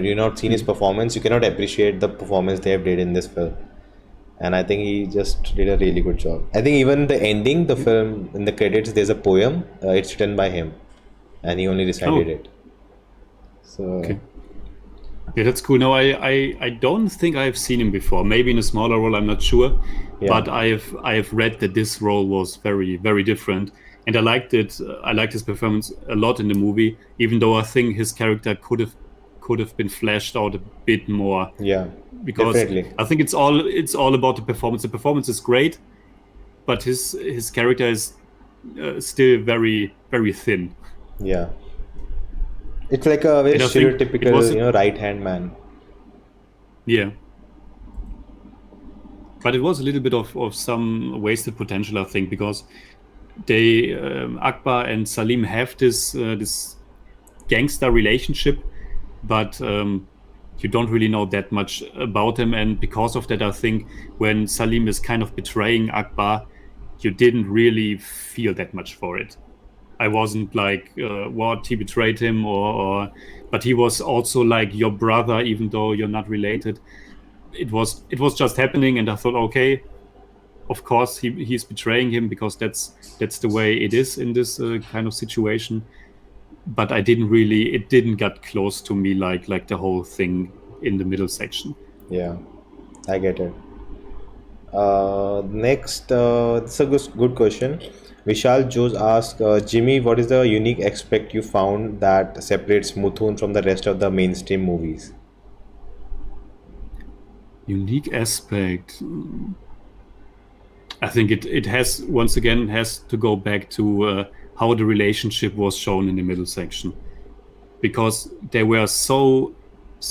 you've not seen his performance, you cannot appreciate the performance they have did in this film. And I think he just did a really good job. I think even the ending, the film, in the credits, there's a poem. It's written by him, and he only recited it. So. Okay. Yeah, that's cool. No, I don't think I've seen him before. Maybe in a smaller role, I'm not sure. Yeah. But I have read that this role was very, very different, and I liked it. I liked his performance a lot in the movie, even though I think his character could have been fleshed out a bit more. Yeah, because definitely. I think it's all about the performance. The performance is great, but his character is still very, very thin. Yeah. It's like a very stereotypical, right-hand man. Yeah. But it was a little bit of some wasted potential, I think, because they Akbar and Salim have this gangster relationship, but you don't really know that much about him. And because of that, I think when Salim is kind of betraying Akbar, you didn't really feel that much for it. I wasn't like, what, he betrayed him, but he was also like your brother, even though you're not related. it was just happening, and I thought, okay, of course he's betraying him, because that's the way it is in this kind of situation. But it didn't get close to me like the whole thing in the middle section. Yeah, I get it. Next, it's a good question. Vishal Jose asks, Jimmy, what is the unique aspect you found that separates Moothon from the rest of the mainstream movies? Unique aspect. I think it has, once again, has to go back to how the relationship was shown in the middle section, because there were so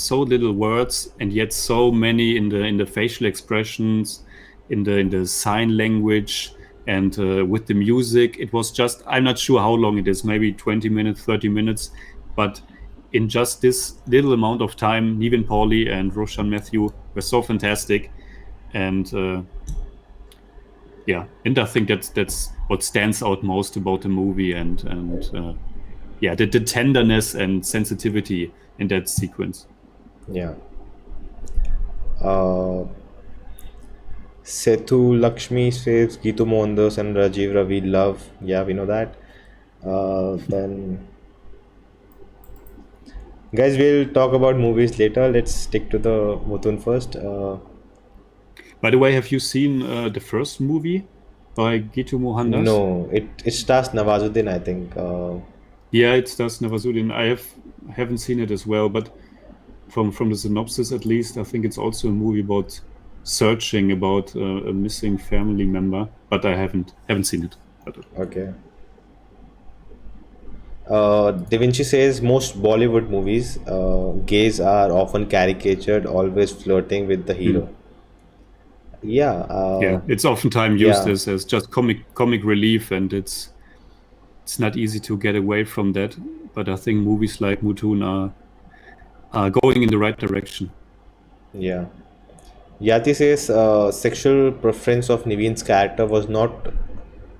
little words, and yet so many in the facial expressions, in the sign language, and with the music. It was just, I'm not sure how long it is, maybe 20 minutes, 30 minutes, but in just this little amount of time, Nivin Pauly and Roshan Mathew were so fantastic. And yeah, and I think that's what stands out most about the movie, and the tenderness and sensitivity in that sequence. Yeah. Sethu Lakshmi says Geetu Mohandas and Rajiv Ravi love. Yeah, we know that. Then, guys, we'll talk about movies later. Let's stick to the Moothon first. By the way, have you seen the first movie by Geetu Mohandas? No, it stars Nawazuddin, I think. Yeah, it stars Nawazuddin. I haven't seen it as well, but from the synopsis at least, I think it's also a movie about searching about a missing family member, but I haven't seen it. Okay. Da Vinci says most Bollywood movies, gays are often caricatured, always flirting with the hero. Yeah, it's oftentimes used as just comic relief, and it's not easy to get away from that. But I think movies like Moothon are going in the right direction. Yeah. Yati says sexual preference of Nivin's character was not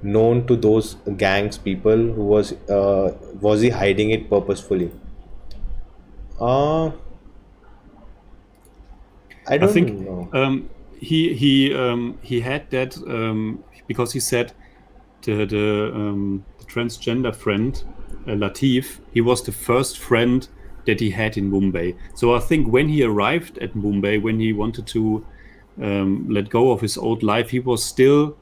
known to those gangs people. Who was he hiding it purposefully? I don't know. He had that because he said the transgender friend Latif, he was the first friend that he had in Mumbai. So I think when he arrived at Mumbai, when he wanted to let go of his old life, he was still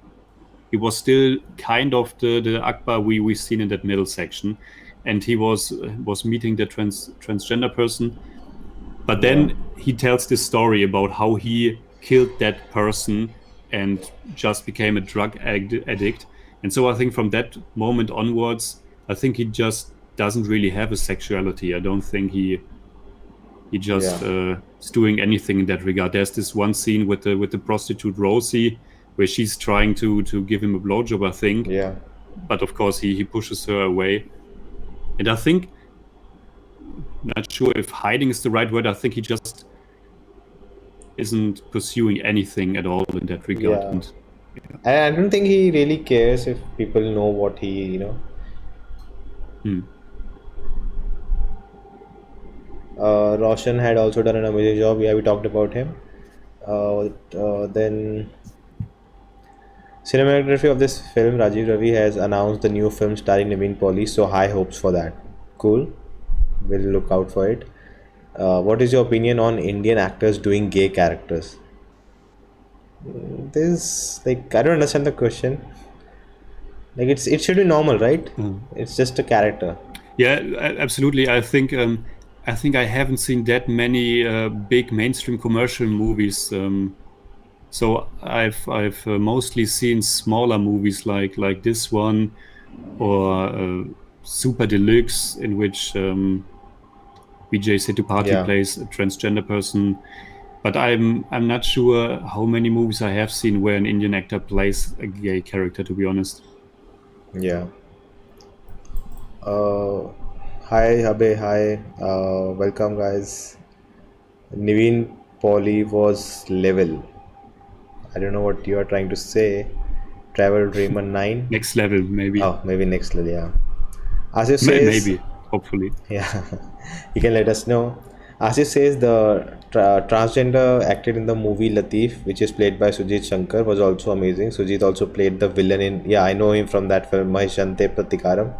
kind of the Akbar we've seen in that middle section, and he was meeting the transgender person. But then he tells this story about how he killed that person and just became a drug addict. And so I think from that moment onwards, I think he just doesn't really have a sexuality. I don't think he just is doing anything in that regard. There's this one scene with the prostitute Rosie, where she's trying to give him a blowjob, I think. Yeah. But of course he pushes her away. And I think, not sure if hiding is the right word, I think he just isn't pursuing anything at all in that regard. Yeah. And, I don't think he really cares if people know what he, Roshan had also done an amazing job. Yeah, we talked about him. Then cinematography of this film, Rajiv Ravi has announced the new film starring Nivin Pauly, so high hopes for that. Cool. We'll look out for it. What is your opinion on Indian actors doing gay characters? This, I don't understand the question. It should be normal, right? It's just a character. Yeah, absolutely. I think I haven't seen that many big mainstream commercial movies. So I've mostly seen smaller movies like this one, or Super Deluxe, in which Vijay Sethupathi plays a transgender person. But I'm not sure how many movies I have seen where an Indian actor plays a gay character, to be honest. Yeah. Hi, Abe. Hi. Welcome, guys. Nivin Pauly was level. I don't know what you are trying to say. Travel Dreamer 9. Next level, maybe. Oh, maybe next level, yeah. Asif says, maybe, hopefully. Yeah, you can let us know. Asif says the transgender acted in the movie Latif, which is played by Sujit Shankar, was also amazing. Sujit also played the villain in, yeah, I know him from that film, Mahishante Pratikaram.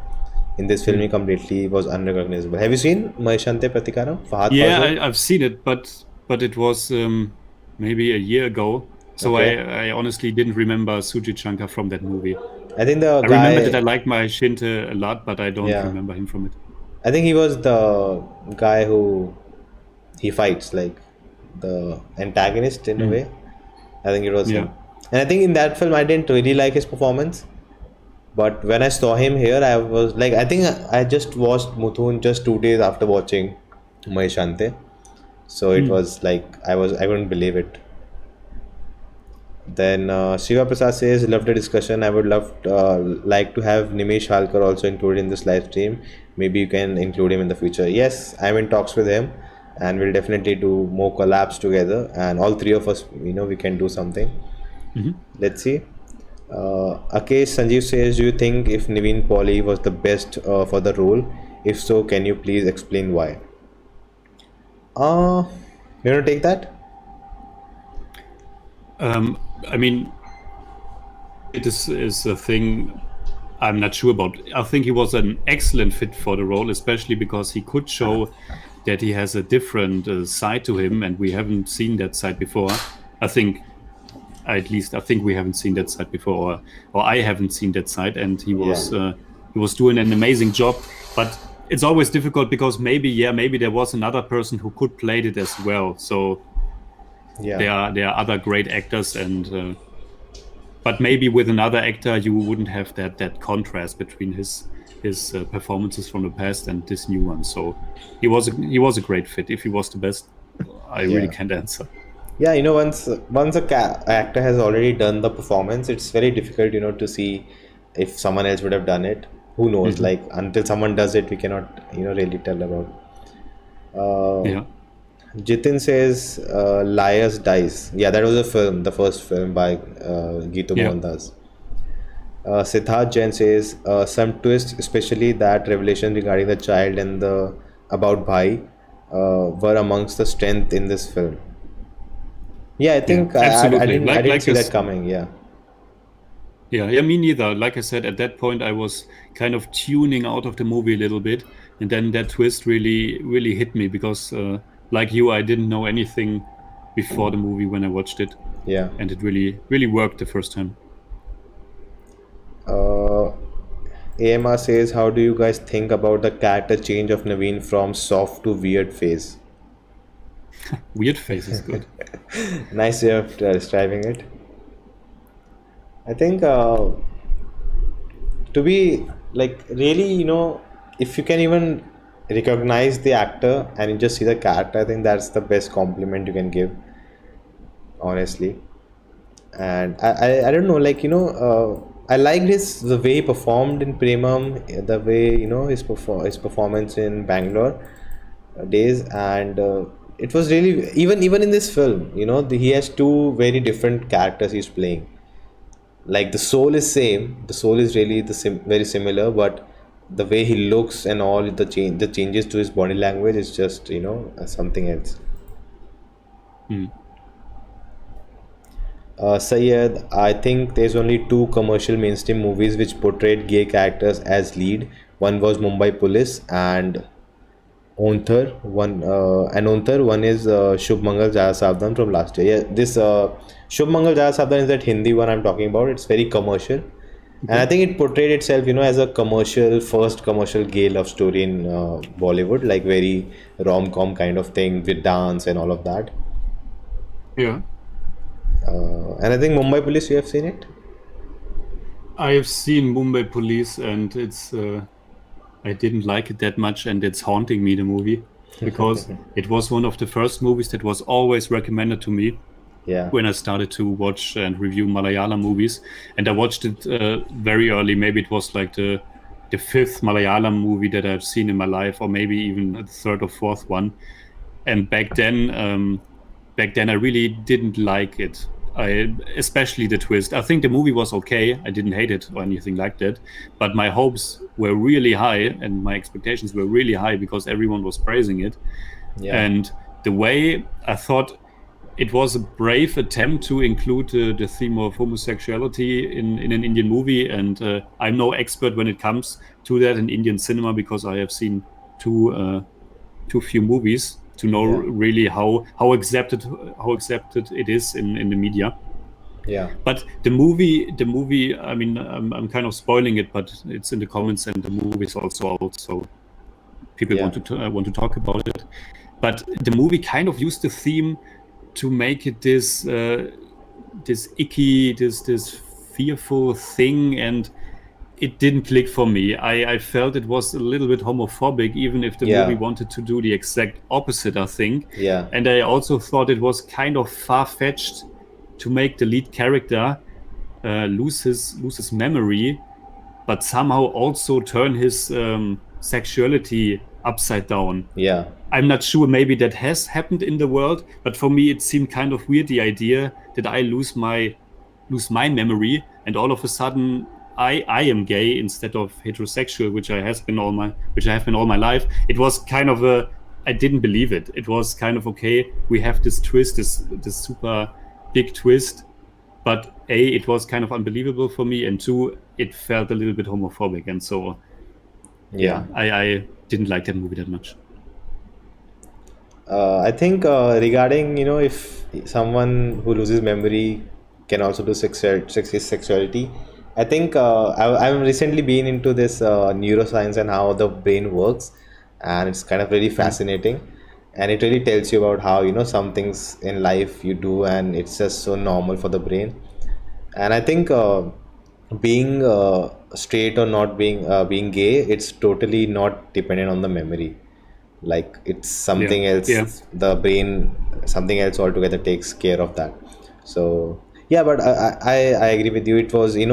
In this film, he completely was unrecognizable. Have you seen Mahishante Pratikaram? Fahad Yeah, Fawcett? I've seen it, but it was maybe a year ago. So Okay. I honestly didn't remember Sujit Shankar from that movie. I think the I remember that I guy, liked my Shinte a lot, but I don't yeah, remember him from it. I think he was the guy who he fights, like the antagonist in a Mm. way. I think it was Yeah. him. And I think in that film, I didn't really like his performance. But when I saw him here, I was like, I think I just watched Moothon just 2 days after watching Mahishante. So it Mm. was like I couldn't believe it. Then Shiva Prasad says, "Love the discussion. I would love like to have Nimesh Halkar also included in this live stream. Maybe you can include him in the future." Yes, I'm in talks with him, and we'll definitely do more collabs together. And all three of us, we can do something. Mhm. Let's see. Akesh Sanjeev says, "Do you think if Nivin Pauly was the best for the role? If so, can you please explain why?" Uh, you want to take that? I mean, it is a thing I'm not sure about. I think he was an excellent fit for the role, especially because he could show that he has a different side to him, and we haven't seen that side before. I think, at least, I think we haven't seen that side before, or I haven't seen that side, and he was doing an amazing job. But it's always difficult because maybe there was another person who could play it as well. So Yeah. there are other great actors, and but maybe with another actor you wouldn't have that contrast between his performances from the past and this new one. So he was a great fit. If he was the best, I really Yeah. can't answer. Yeah, once actor has already done the performance, it's very difficult, to see if someone else would have done it. Who knows? Mhm. Like until someone does it, we cannot, really tell about. Uh, Yeah, Jitin says, "Liars Dice." Yeah, that was a film, the first film by Geetu yeah. Mohandas. Siddharth Jain says, "Some twists, especially that revelation regarding the child and the about Bhai, were amongst the strength in this film." Yeah, I Yeah, think I absolutely. didn't I didn't Like see that us. coming. Yeah, Yeah, me neither. Like I said, at that point, I was kind of tuning out of the movie a little bit, and then that twist really hit me because, like you, I didn't know anything before the movie when I watched it, yeah. and it really worked the first time. Uh, AMR says, "How do you guys think about the character change of Naveen from soft to weird phase?" Weird face is good. Nice way of describing it. I think to be like really, if you can even recognize the actor and you just see the character, I think that's the best compliment you can give, honestly. And I don't know, like I liked the way he performed in Premam, the way his performance in Bangalore days, and it was really even in this film, he has two very different characters he's playing. Like the soul is really very similar, but the way he looks and all the changes to his body language is just something else. Hmm. Sayed, I think there's only two commercial mainstream movies which portrayed gay characters as lead. One was Mumbai Police and Onthar. One is Shubh Mangal Jaya Savdhan from last year. Yeah, this Shubh Mangal Jaya Savdhan is that Hindi one I'm talking about. It's very commercial, and I Okay. think it portrayed itself, as a first commercial gay love story in Bollywood, like very rom-com kind of thing with dance and all of that. Yeah. And I think Mumbai Police, you have seen it. I have seen Mumbai Police, and it's I didn't like it that much, and it's haunting me, the movie, because it was one of the first movies that was always recommended to me Yeah, when I started to watch and review Malayalam movies, and I watched it very early. Maybe it was like the fifth Malayalam movie that I've seen in my life, or maybe even the third or fourth one. And back then I really didn't like it. Especially the twist. I think the movie was okay. I didn't hate it or anything like that, but my hopes were really high and my expectations were really high because everyone was praising it. Yeah. And the way I thought it was a brave attempt to include the theme of homosexuality in an Indian movie. And I'm no expert when it comes to that in Indian cinema, because I have seen too few movies to know Yeah. really how accepted it is in the media. Yeah. But the movie, I mean, I'm kind of spoiling it, but it's in the comments, and the movie is also out, so people Yeah. want to talk about it. But the movie kind of used the theme to make it this icky, this fearful thing, and it didn't click for me. I felt it was a little bit homophobic, even if the Yeah. movie wanted to do the exact opposite, I think. Yeah. And I also thought it was kind of far-fetched to make the lead character lose his memory, but somehow also turn his sexuality upside down. Yeah. I'm not sure, maybe that has happened in the world, but for me it seemed kind of weird, the idea that I lose my memory and all of a sudden I am gay instead of heterosexual, which I have been all my life. It was kind of I didn't believe it. It was kind of, okay, we have this twist, this super big twist, but A, it was kind of unbelievable for me, and two, it felt a little bit homophobic, and so Yeah. I didn't like that movie that much. I think regarding, if someone who loses memory can also do sexuality, I think I've recently been into this neuroscience and how the brain works, and it's kind of really fascinating. And it really tells you about how, some things in life you do, and it's just so normal for the brain. And I think being straight or not being gay, it's totally not dependent on the memory. Like it's something Yeah. else, the brain, something else altogether takes care of that. So yeah, but I agree with you. It was, they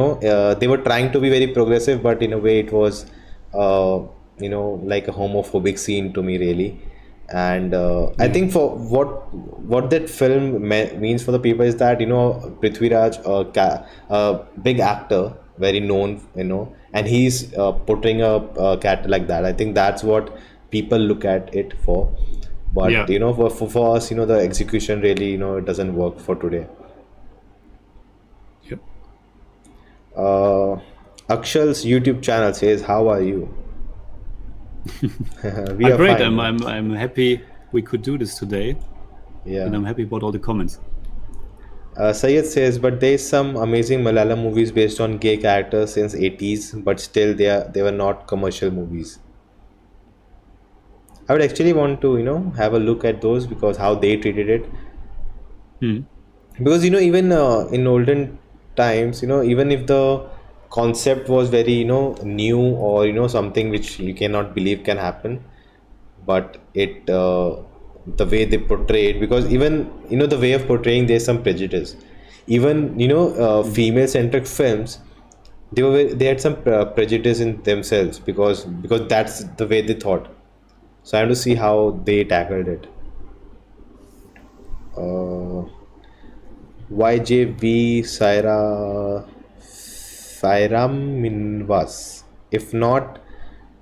were trying to be very progressive, but in a way it was like a homophobic scene to me, really. And I Yeah. think for what that film means for the people is that, Prithviraj, a big actor, very known, and he's portraying a character like that. I think that's what people look at it for. But Yeah. for us, the execution really, it doesn't work for today. Yeah. Akshal's YouTube channel says, "How are you?" We are Great. fine. I'm happy we could do this today, Yeah. and I'm happy about all the comments. Sayed says, but there's some amazing Malayalam movies based on gay characters since 80s, but still they were not commercial movies. I would actually want to, have a look at those, because how they treated it. Hmm. Because, even in olden times, even if the concept was very, new, or, something which you cannot believe can happen, but the way they portray it, because even, the way of portraying, there's some prejudice. Even, female centric films, they had some prejudice in themselves, because that's the way they thought. So I have to see how they tackled it. uh, YJV Sairam Minvas. If not,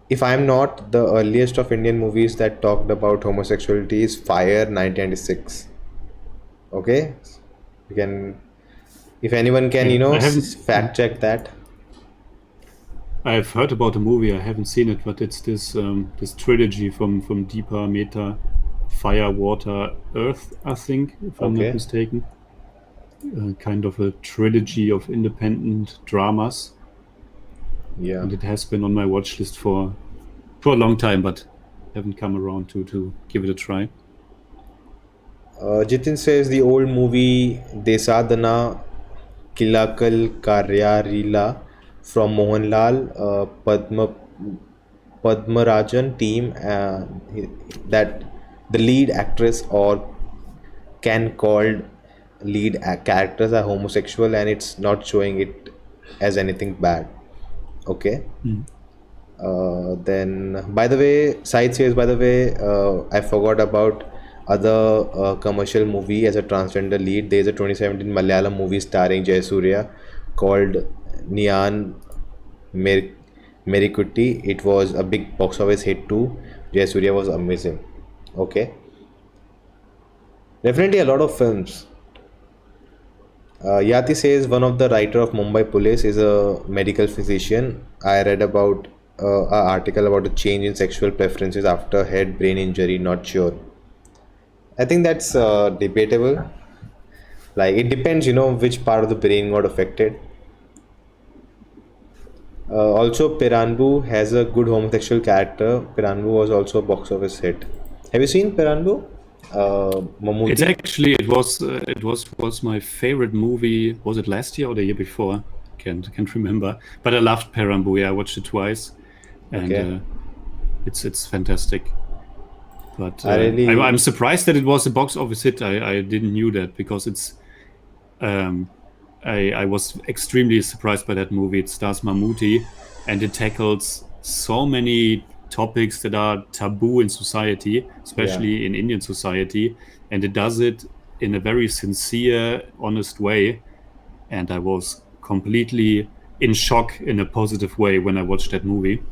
if I'm not, the earliest of Indian movies that talked about homosexuality is Fire 1996. Okay, you can, if anyone can, Yeah. I haven't. fact check that. I've heard about the movie. I haven't seen it, but it's this trilogy from Deepa, Meta, Fire, Water, Earth, I think, if I'm not Okay. mistaken. Kind of a trilogy of independent dramas, Yeah. and it has been on my watch list for a long time, but haven't come around to give it a try. Jitin says the old movie Desadana Kilakal Karyarila from Mohanlal, Padmarajan team, that the lead actress or can called characters are homosexual, and it's not showing it as anything bad. Okay. Mm. Then, by the way, side says, by the way, I forgot about other commercial movie as a transgender lead. There's a 2017 Malayalam movie starring Jayasuriya called Niyan Mer- Merikutti. It was a big box office hit too. Jayasuriya was amazing. Okay. Definitely a lot of films. Yati says one of the writer of Mumbai Police is a medical physician. I read about an article about a change in sexual preferences after head brain injury. Not sure. I think that's debatable. Like it depends, which part of the brain got affected. Also, Piranbu has a good homosexual character. Piranbu was also a box office hit. Have you seen Piranbu? It's Mammootty? actually it was my favorite movie. Was it last year or the year before? Can't remember. But I loved Perambu. Yeah, I watched it twice, and Okay. it's fantastic. But I really. I'm surprised that it was a box office hit. I didn't knew that because it's I was extremely surprised by that movie. It stars Mammootty, and it tackles so many topics that are taboo in society, especially in Indian society, and it does it in a very sincere, honest way. And I was completely in shock in a positive way when I watched that movie.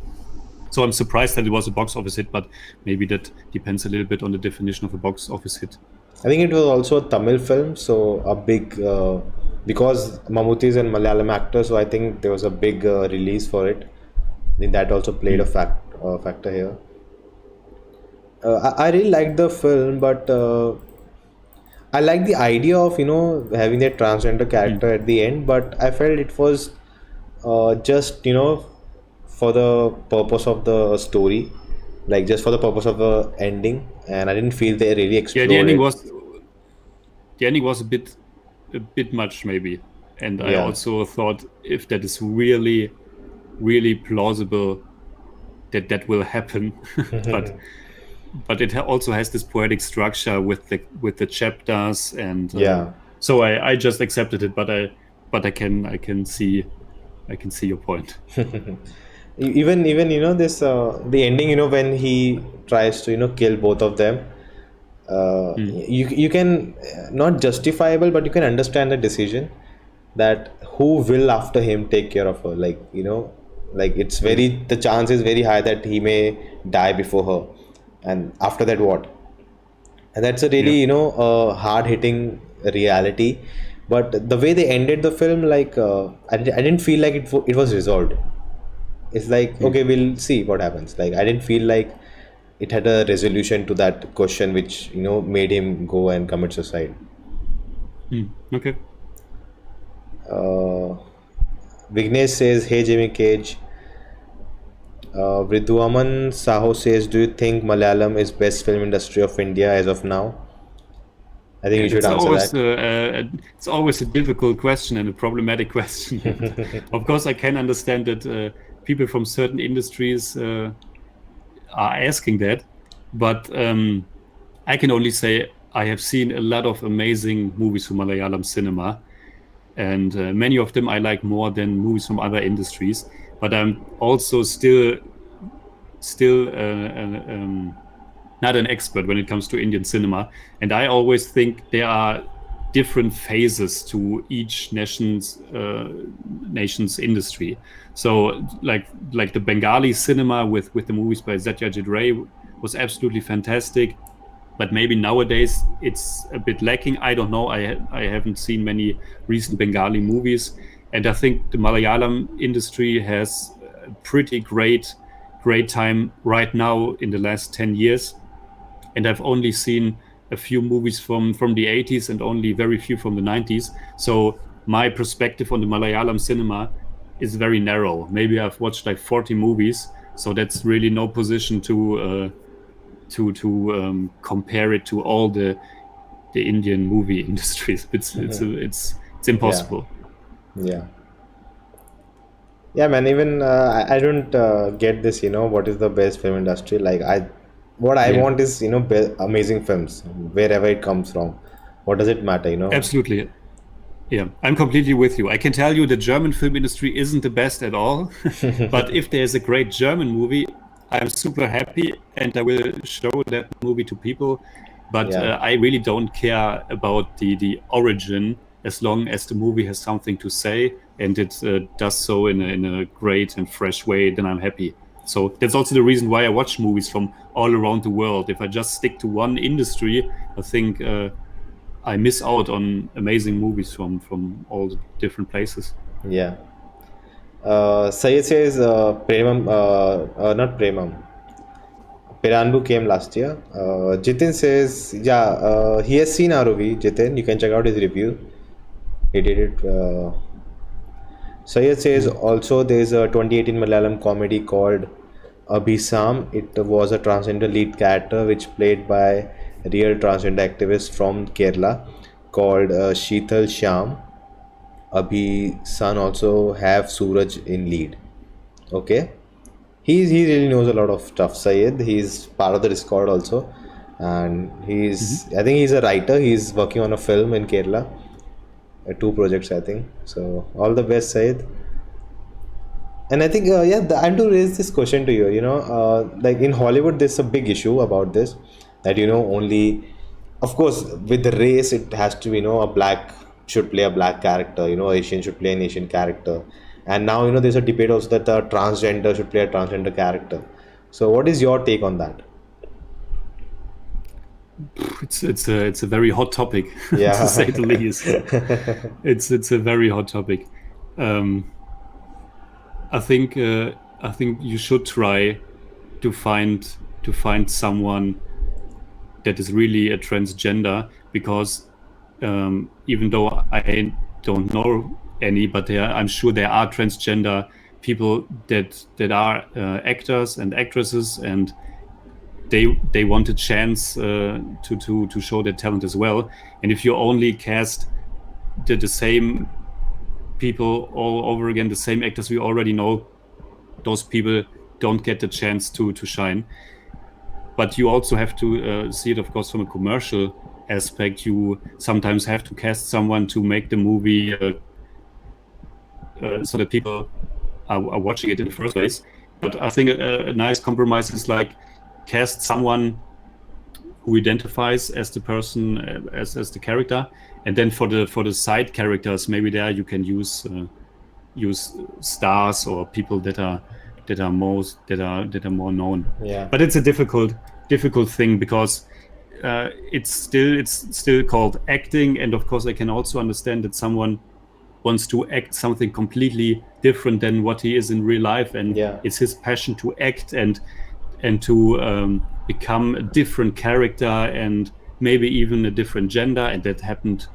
So I'm surprised that it was a box office hit, but maybe that depends a little bit on the definition of a box office hit. I think it was also a Tamil film, so a big. Because Mammootty is a Malayalam actor, so I think there was a big release for it. I think that also played a factor here. I really liked the film, but I like the idea of having that transgender character at the end, but I felt it was just for the purpose of the story, like just for the purpose of the ending, and I didn't feel they really Yeah, the explored ending it. was a bit much maybe, and I Yeah. also thought if that is really really plausible that will happen, but it also has this poetic structure with the chapters, and Yeah. so I just accepted it. But I can see your point. Even this the ending, when he tries to kill both of them, you can not justifiable, but you can understand the decision that who will after him take care of her, like like it's Yeah. very, the chance is very high that he may die before her, and after that what? And that's a really Yeah. hard hitting reality. But the way they ended the film, like I didn't feel like it was resolved. It's like, okay, we'll see what happens. Like I didn't feel like it had a resolution to that question, which made him go and commit suicide. Okay. Vignesh says, "Hey Jimmy Cage." Vidwaman Saho says, "Do you think Malayalam is best film industry of India as of now?" I think Yeah, you should that's answer always that. it's always a difficult question and a problematic question. Of course, I can understand that people from certain industries are asking that, but I can only say I have seen a lot of amazing movies from Malayalam cinema, and many of them I like more than movies from other industries. But I'm also still not an expert when it comes to Indian cinema, and I always think there are different phases to each nation's industry. So like the Bengali cinema with the movies by Satyajit Ray was absolutely fantastic, but maybe nowadays it's a bit lacking. I don't know. I haven't seen many recent Bengali movies, and I think the Malayalam industry has a pretty great time right now in the last 10 years, and I've only seen a few movies from the 80s and only very few from the 90s. So my perspective on the Malayalam cinema is very narrow. Maybe I've watched like 40 movies, so that's really no position to compare it to all the Indian movie industries. It's impossible. Yeah. Yeah, man. Even I don't get this. What is the best film industry? Like what I Yeah, want is amazing films wherever it comes from. What does it matter? absolutely. Yeah, I'm completely with you. I can tell you the German film industry isn't the best at all, but if there's a great German movie, I'm super happy and I will show that movie to people. But Yeah. I really don't care about the origin as long as the movie has something to say and it does so in a great and fresh way, then I'm happy. So that's also the reason why I watch movies from all around the world. If I just stick to one industry, I think I miss out on amazing movies from all the different places. Yeah. Sayed says not Premam. Piranbu came last year. Jitin says, yeah, he has seen ROV. Jitin, you can check out his review. He did it. Sayed says also there's a 2018 Malayalam comedy called Abhisam. It was a transgender lead character which played by a real transgender activist from Kerala called Sheetal Shyam. Abhisan also have Suraj in lead. Okay. He really knows a lot of stuff. Sayed, he's part of the Discord also, and I think he's a writer. He's working on a film in Kerala, two projects I think. So all the best, Sayed. And I think I'm to raise this question to you. Like in Hollywood, there's a big issue about this, that only, of course, with the race, it has to be a black should play a black character. Asian should play an Asian character. And now there's a debate also that the transgender should play a transgender character. So what is your take on that? It's a very hot topic, Yeah. to say the least. It's a very hot topic. I think you should try to find someone that is really a transgender, because even though I don't know any, but I'm sure there are transgender people that are actors and actresses, and they want a chance to show their talent as well. And if you only cast the same people all over again, the same actors we already know, those people don't get the chance to shine. But you also have to see it, of course, from a commercial aspect. You sometimes have to cast someone to make the movie so that people are watching it in the first place. But I think a nice compromise is like cast someone who identifies as the person, as the character, and then for the side characters, maybe there you can use stars or people that are more known. Yeah. But it's a difficult thing, because it's still called acting, and of course I can also understand that someone wants to act something completely different than what he is in real life, and it's his passion to act and to become a different character and maybe even a different gender, and that happened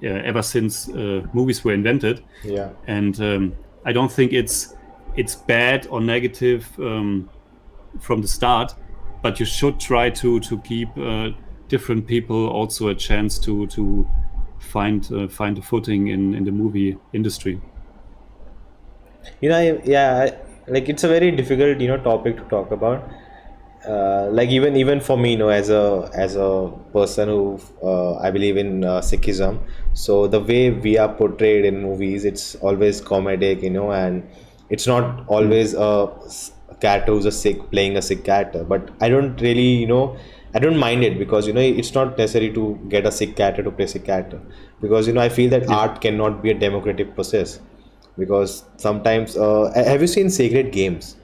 ever since movies were invented. Yeah. And I don't think it's bad or negative from the start, but you should try to keep different people also a chance to find a footing in the movie industry. Like it's a very difficult topic to talk about. Like even for me, as a person who I believe in Sikhism, so the way we are portrayed in movies, it's always comedic, and it's not always a character who's playing a sick character. But I don't really I don't mind it, because it's not necessary to get a sick character to play a sick character, because I feel that art cannot be a democratic process, because sometimes have you seen Sacred Games,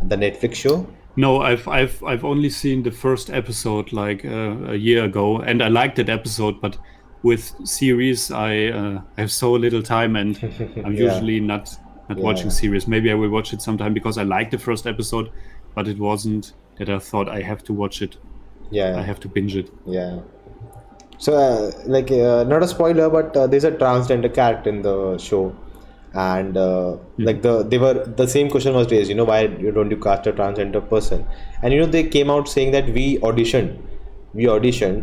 the Netflix show? No, I've only seen the first episode like a year ago, and I liked that episode. But with series, I have so little time, and I'm usually not watching series. Maybe I will watch it sometime, because I liked the first episode, but it wasn't that I thought I have to watch it. I have to binge it. Yeah. So not a spoiler, but there's a transgender character in the show, and the same question was raised, why don't you cast a transgender person? And they came out saying that we auditioned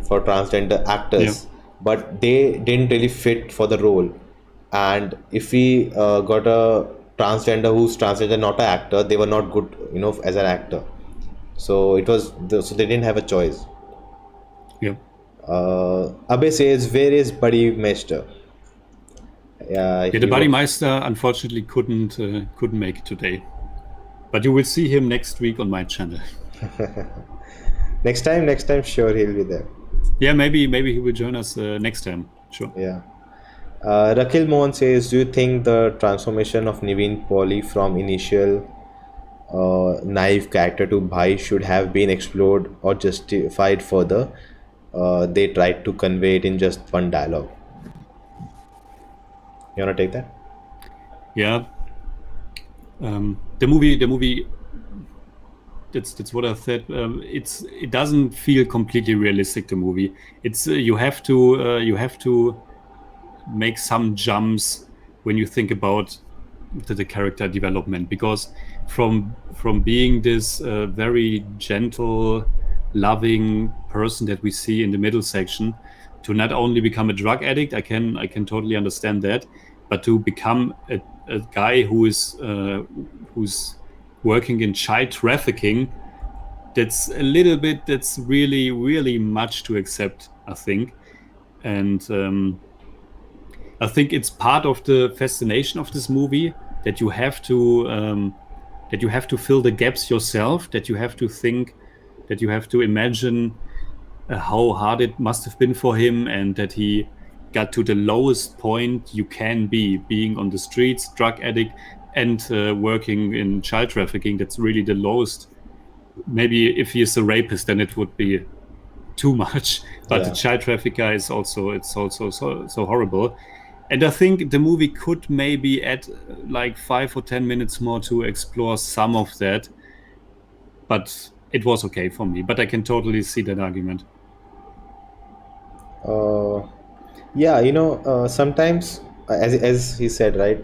for transgender actors, but they didn't really fit for the role. And if we got a transgender who's transgender, not an actor, they were not good as an actor. So so they didn't have a choice. Abhay says, where is Buddy Meister? The Buddy Meister unfortunately couldn't make it today, but you will see him next week on my channel. next time, sure, he'll be there. Yeah, maybe he will join us next time. Sure. Yeah. Rakil Mohan says, do you think the transformation of Nivin Pauly from initial naive character to Bhai should have been explored or justified further? they tried to convey it in just one dialogue. You want to take that? Yeah. The movie. That's what I said. It doesn't feel completely realistic. The movie. It's you have to make some jumps when you think about the character development, because from being this very gentle, loving person that we see in the middle section, to not only become a drug addict, I can totally understand that, but to become a guy who's working in child trafficking, that's really much to accept, I think. And I think it's part of the fascination of this movie that you have to fill the gaps yourself, that you have to think, that you have to imagine how hard it must have been for him, and that he got to the lowest point you can be, being on the streets, drug addict, and working in child trafficking. That's really the lowest. Maybe if he is a rapist, then it would be too much. But the child trafficker is also so horrible. And I think the movie could maybe add like 5 or 10 minutes more to explore some of that. But it was okay for me. But I can totally see that argument. Yeah, sometimes, as he said, right,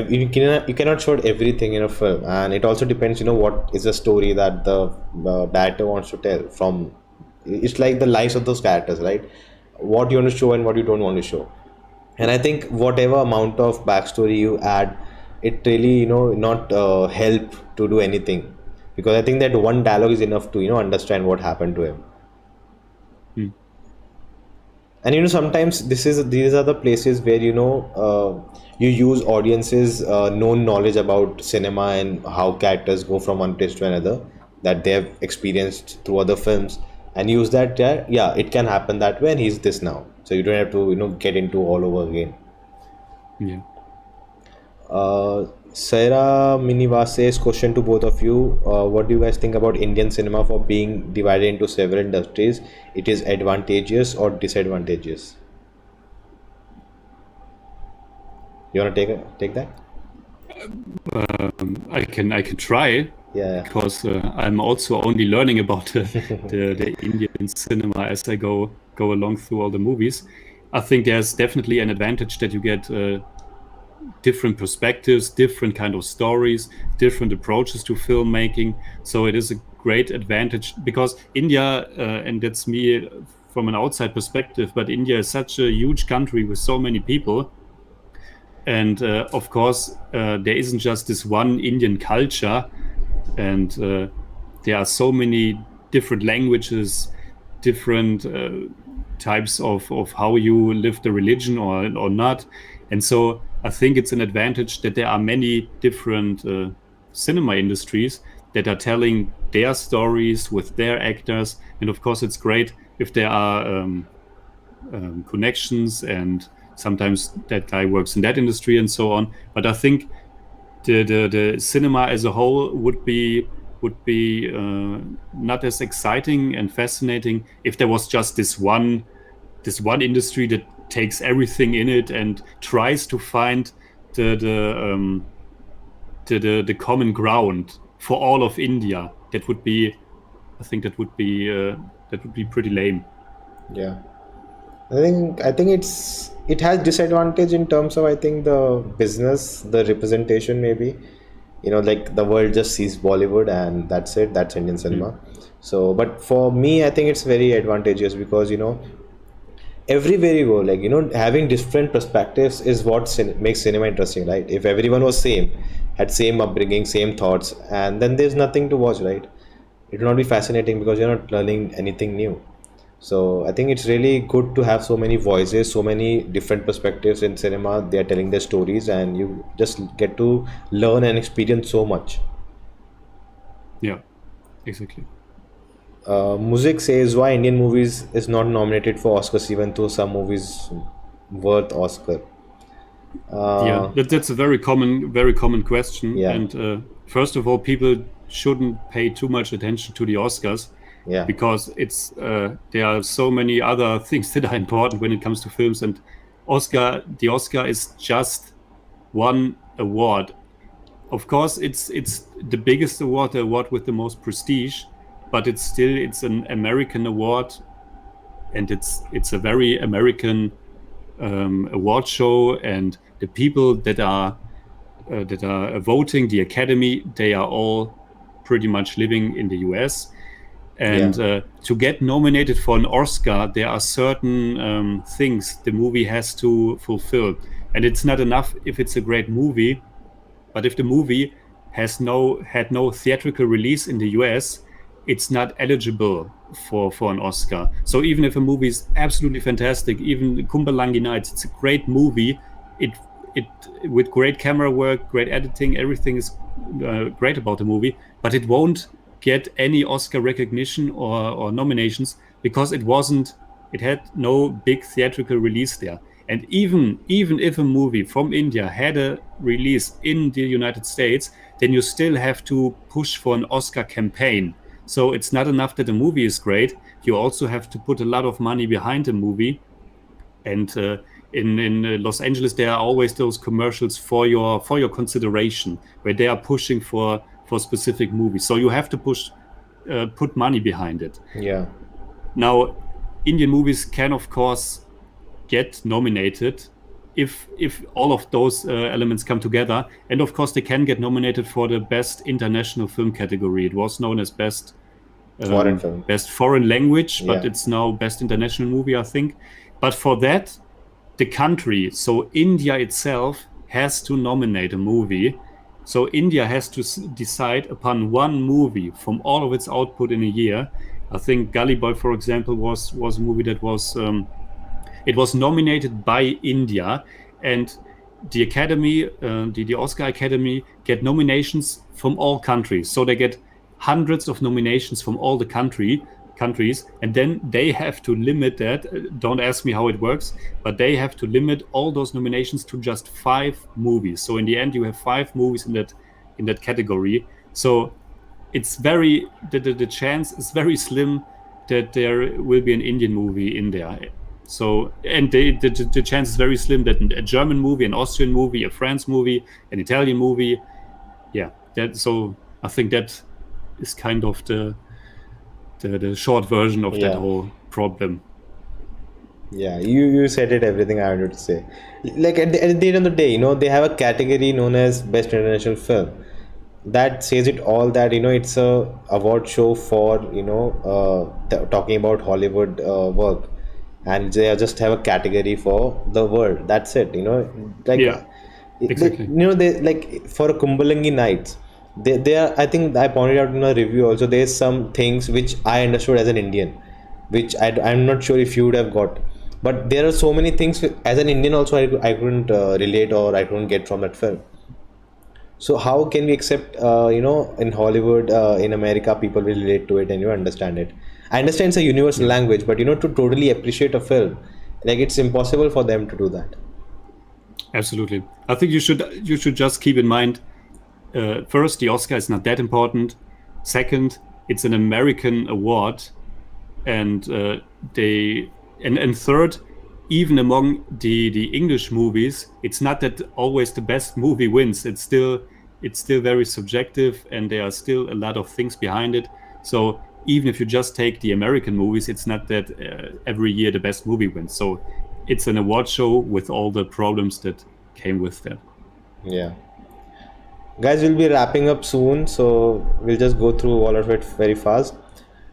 you cannot show everything in a film, and it also depends, what is the story that the director wants to tell. From It's like the lives of those characters, right? What you want to show and what you don't want to show. And I think whatever amount of backstory you add, it really, not help to do anything, because I think that one dialogue is enough to, understand what happened to him. And sometimes these are the places where you use audiences known knowledge about cinema and how characters go from one place to another, that they have experienced through other films, and use that. Yeah, it can happen that way, and he's this now, so you don't have to get into all over again. Yeah. Sarah Minivase's question to both of you: what do you guys think about Indian cinema for being divided into several industries? It is advantageous or disadvantageous? You want to take that? I can try. Yeah. Because I'm also only learning about the Indian cinema as I go along through all the movies. I think there's definitely an advantage that you get different perspectives, different kind of stories, different approaches to filmmaking. So it is a great advantage, because India, and that's me from an outside perspective, but India is such a huge country with so many people. And of course, there isn't just this one Indian culture, and there are so many different languages, different types of how you live the religion or not. And so I think it's an advantage that there are many different cinema industries that are telling their stories with their actors. And of course, it's great if there are connections, and sometimes that guy works in that industry and so on. But I think the cinema as a whole would be not as exciting and fascinating if there was just this one industry that takes everything in it and tries to find the common ground for all of India. I think that would be pretty lame. Yeah, I think it has disadvantage in terms of, I think, the business, the representation, maybe. Like the world just sees Bollywood and that's it, that's Indian cinema. So, but for me, I think it's very advantageous, because everywhere you go, like, having different perspectives is what makes cinema interesting, right? If everyone was had same upbringing, same thoughts, and then there's nothing to watch, right? It will not be fascinating, because you're not learning anything new. So I think it's really good to have so many voices, so many different perspectives in cinema. They are telling their stories, and you just get to learn and experience so much. Yeah, exactly. Music says, why Indian movies is not nominated for Oscars, even though some movies worth Oscar. Yeah, that's a very common question. Yeah. And first of all, people shouldn't pay too much attention to the Oscars. Yeah. because it's there are so many other things that are important when it comes to films, and the Oscar is just one award. Of course, it's the biggest award, the award with the most prestige, but it's an American award, and it's a very American award show, and the people that are voting, the Academy, they are all pretty much living in the US. And to get nominated for an Oscar, there are certain things the movie has to fulfill. And it's not enough if it's a great movie, but if the movie had no theatrical release in the US, it's not eligible for an Oscar. So even if a movie is absolutely fantastic, even Kumbalangi Nights, it's a great movie. It with great camera work, great editing, everything is great about the movie, but it won't get any Oscar recognition or nominations because it had no big theatrical release there. And even if a movie from India had a release in the United States, then you still have to push for an Oscar campaign. So it's not enough that the movie is great. You also have to put a lot of money behind the movie. And in Los Angeles, there are always those commercials for your consideration, where they are pushing for specific movies. So you have to put money behind it. Yeah. Now, Indian movies can, of course, get nominated if all of those elements come together, and of course they can get nominated for the best international film category. It was known as best Foreign film. best foreign language, but Yeah. it's now best international movie, I think. But for that, the country, so India itself, has to nominate a movie. So India has to decide upon one movie from all of its output in a year. I think Gully Boy, for example, was a movie that was it was nominated by India, and the Academy, the Oscar Academy, get nominations from all countries. So they get hundreds of nominations from all the countries, and then they have to limit that. Don't ask me how it works, but they have to limit all those nominations to just 5 movies. So in the end, you have 5 movies in that category. So it's the chance is very slim that there will be an Indian movie in there. So, and the chance is very slim that a German movie, an Austrian movie, a French movie, an Italian movie, so I think that is kind of the short version of that whole problem. Yeah, you said it, everything I wanted to say. Like at the end of the day, they have a category known as Best International Film. That says it all, that it's a award show for talking about Hollywood work, and they just have a category for the world. That's it. Like exactly. they like for Kumbalangi Nights. They are. I think I pointed out in a review also. There's some things which I understood as an Indian, which I'm not sure if you would have got. But there are so many things as an Indian also I couldn't relate, or I couldn't get from that film. So how can we accept, in Hollywood, in America, people will relate to it and you understand it. I understand it's a universal language, but to totally appreciate a film, like it's impossible for them to do that. Absolutely. I think you should just keep in mind, first, the Oscar is not that important. Second, it's an American award, and third, even among the English movies, it's not that always the best movie wins. It's still very subjective, and there are still a lot of things behind it. So even if you just take the American movies, it's not that every year the best movie wins. So it's an award show with all the problems that came with that. Yeah. Guys, we'll be wrapping up soon, so we'll just go through all of it very fast.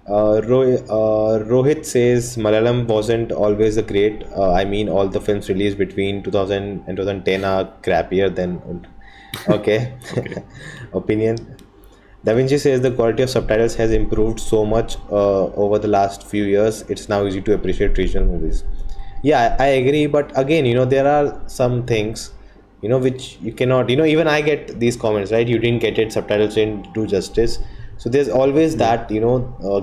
Rohit says Malayalam wasn't always a great. I mean, all the films released between 2000 and 2010 are crappier than. Okay. Opinion. Da Vinci says the quality of subtitles has improved so much over the last few years. It's now easy to appreciate regional movies. Yeah, I agree. But again, there are some things, which you cannot. Even I get these comments, right? You didn't get it. Subtitles didn't do justice. So there's always that,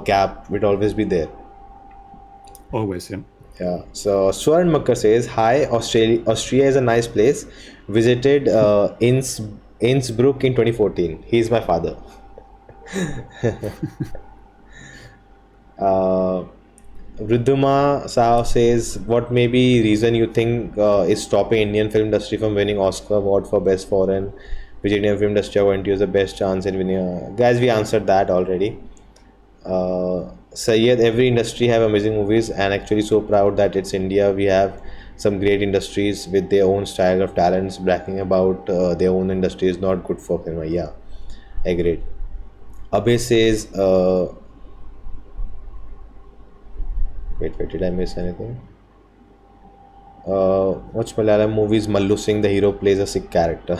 gap will always be there. Always, yeah. Yeah. So Swaran Makkar says, "Hi, Austria is a nice place. Visited Innsbruck in 2014. He's my father." Uh, Ridhuma Sao says, what may be reason you think is stopping Indian film industry from winning Oscar award for best foreign, which Indian film industry are going to use the best chance in winning? Guys, we answered that already. Sayyed, every industry have amazing movies, and actually so proud that it's India. We have some great industries with their own style of talents. Bragging about their own industry is not good for cinema. Yeah, agreed. Abhay says, wait, did I miss anything? Watch Malayalam movies. Mallu Singh, the hero, plays a sick character.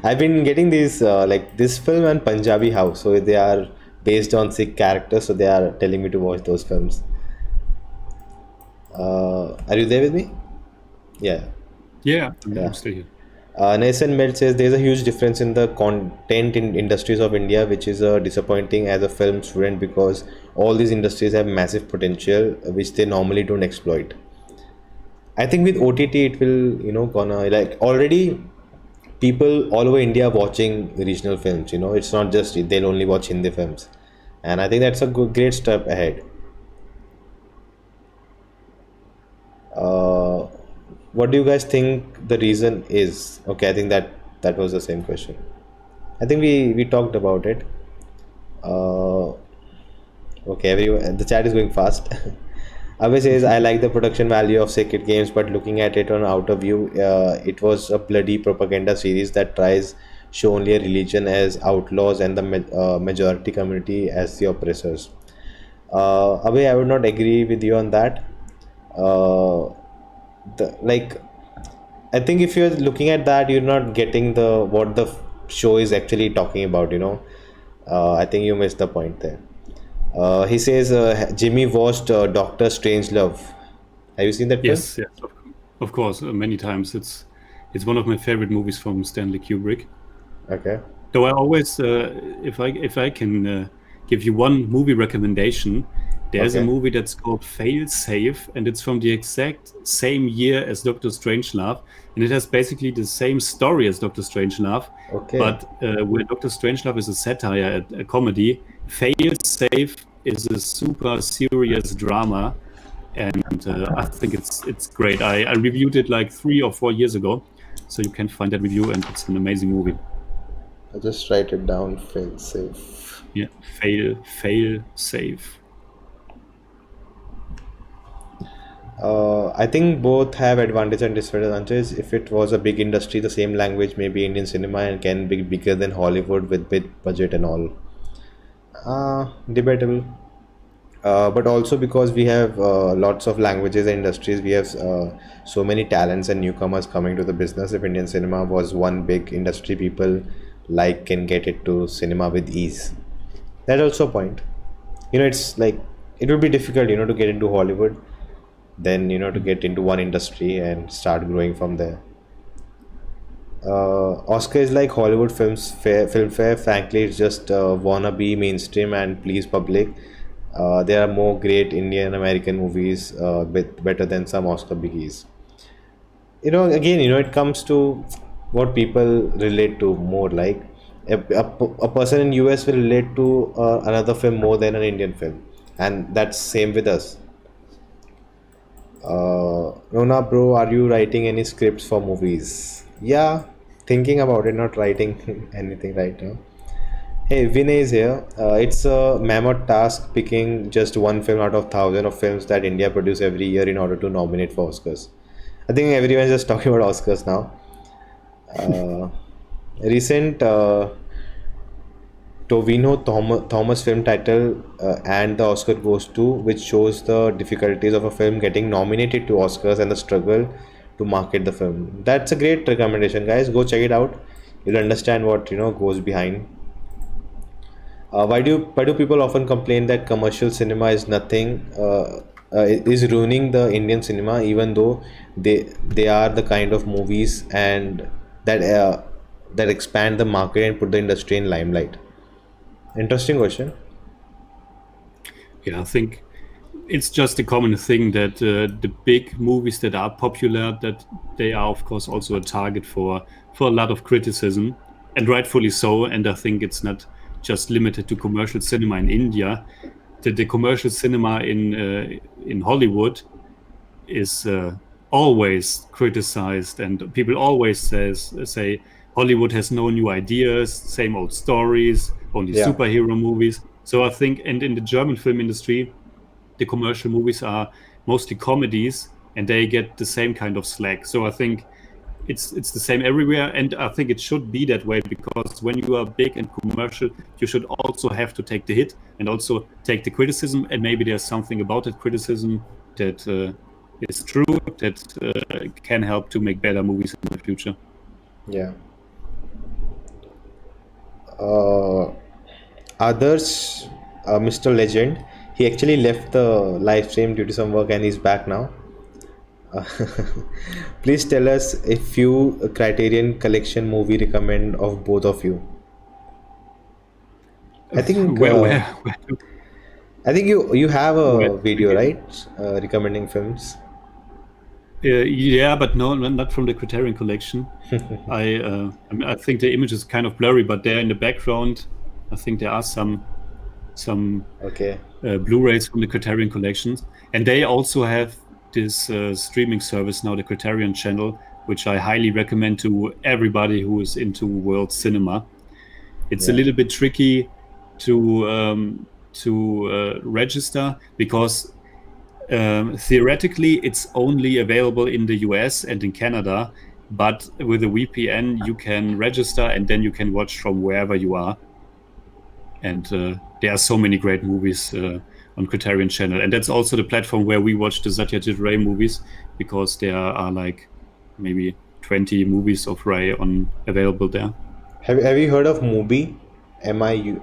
I've been getting these like this film and Punjabi House, so they are based on sick characters. So they are telling me to watch those films. Are you there with me? Yeah. Yeah, Yeah. I'm still here. Nathan Melt says there's a huge difference in the content in industries of India, which is disappointing as a film student because all these industries have massive potential, which they normally don't exploit. I think with OTT, it will, gonna like already people all over India watching regional films. It's not just they'll only watch Hindi films, and I think that's a great step ahead. Uh, what do you guys think the reason is? Okay, I think that was the same question. I think we talked about it. Uh, okay, everyone, the chat is going fast. Abe says, I like the production value of Sacred Games, but looking at it on outer view, it was a bloody propaganda series that tries show only a religion as outlaws and the majority community as the oppressors. Abe, I would not agree with you on that. Uh, like I think if you're looking at that, you're not getting the what the show is actually talking about. I think you missed the point there. He says Jimmy watched Doctor Strangelove. Have you seen that film? Yes, of course, many times. It's one of my favorite movies from Stanley Kubrick. Okay. Though I always, if I can give you one movie recommendation, there's a Okay. movie that's called Fail Safe, and it's from the exact same year as Doctor Strangelove, and it has basically the same story as Doctor Strangelove, Okay. but where Doctor Strangelove is a satire, a comedy, Fail Safe is a super serious drama, and I think it's great. I reviewed it like 3 or 4 years ago, so you can find that review, and it's an amazing movie. I'll just write it down. Fail safe. Yeah, fail safe. I think both have advantages and disadvantages. If it was a big industry, the same language, maybe Indian cinema, and can be bigger than Hollywood with big budget and all. Debatable. But also because we have lots of languages and industries, we have so many talents and newcomers coming to the business. If Indian cinema was one big industry, people like can get it to cinema with ease. That's also a point. It's like it would be difficult, to get into Hollywood, then to get into one industry and start growing from there. Oscar is like Hollywood film fair. Frankly, it's just wanna be mainstream and please public. There are more great Indian American movies, better than some Oscar biggies. Again, it comes to what people relate to more. Like a person in US will relate to another film more than an Indian film, and that's same with us. Nona, bro, are you writing any scripts for movies? Yeah, thinking about it, not writing anything right now. Hey, Vinay is here. It's a mammoth task picking just one film out of thousands of films that India produce every year in order to nominate for Oscars. I think everyone's just talking about Oscars now. Uh, recent Thomas film title and the Oscar goes to, which shows the difficulties of a film getting nominated to Oscars and the struggle to market the film. That's a great recommendation, guys. Go check it out. You'll understand what goes behind. Why do people often complain that commercial cinema is nothing is ruining the Indian cinema, even though they are the kind of movies and that expand the market and put the industry in limelight? Interesting question. Yeah, I think it's just a common thing that the big movies that are popular, that they are of course also a target for a lot of criticism, and rightfully so. And I think it's not just limited to commercial cinema in India. the commercial cinema in Hollywood is always criticized, and people always say Hollywood has no new ideas, same old stories, only superhero movies. So I think, and in the German film industry, the commercial movies are mostly comedies, and they get the same kind of slack. So I think it's the same everywhere, and I think it should be that way, because when you are big and commercial, you should also have to take the hit and also take the criticism, and maybe there's something about that criticism that is true, that can help to make better movies in the future. Yeah. Others, Mr. Legend, he actually left the live stream due to some work and he's back now. Please tell us a few Criterion Collection movie recommend of both of you. I think Where I think you have a video, right? Recommending films. yeah, but no, not from the Criterion Collection. I think the image is kind of blurry, but there in the background, I think there are some Okay. Blu-rays from the Criterion Collections, and they also have this streaming service now, the Criterion Channel, which I highly recommend to everybody who is into world cinema. It's a little bit tricky to register, because theoretically it's only available in the US and in Canada, but with a VPN you can register and then you can watch from wherever you are. And there are so many great movies on Criterion Channel, and that's also the platform where we watch the Satyajit Ray movies, because there are like maybe 20 movies of Ray available there. Have you heard of Mubi? MIU?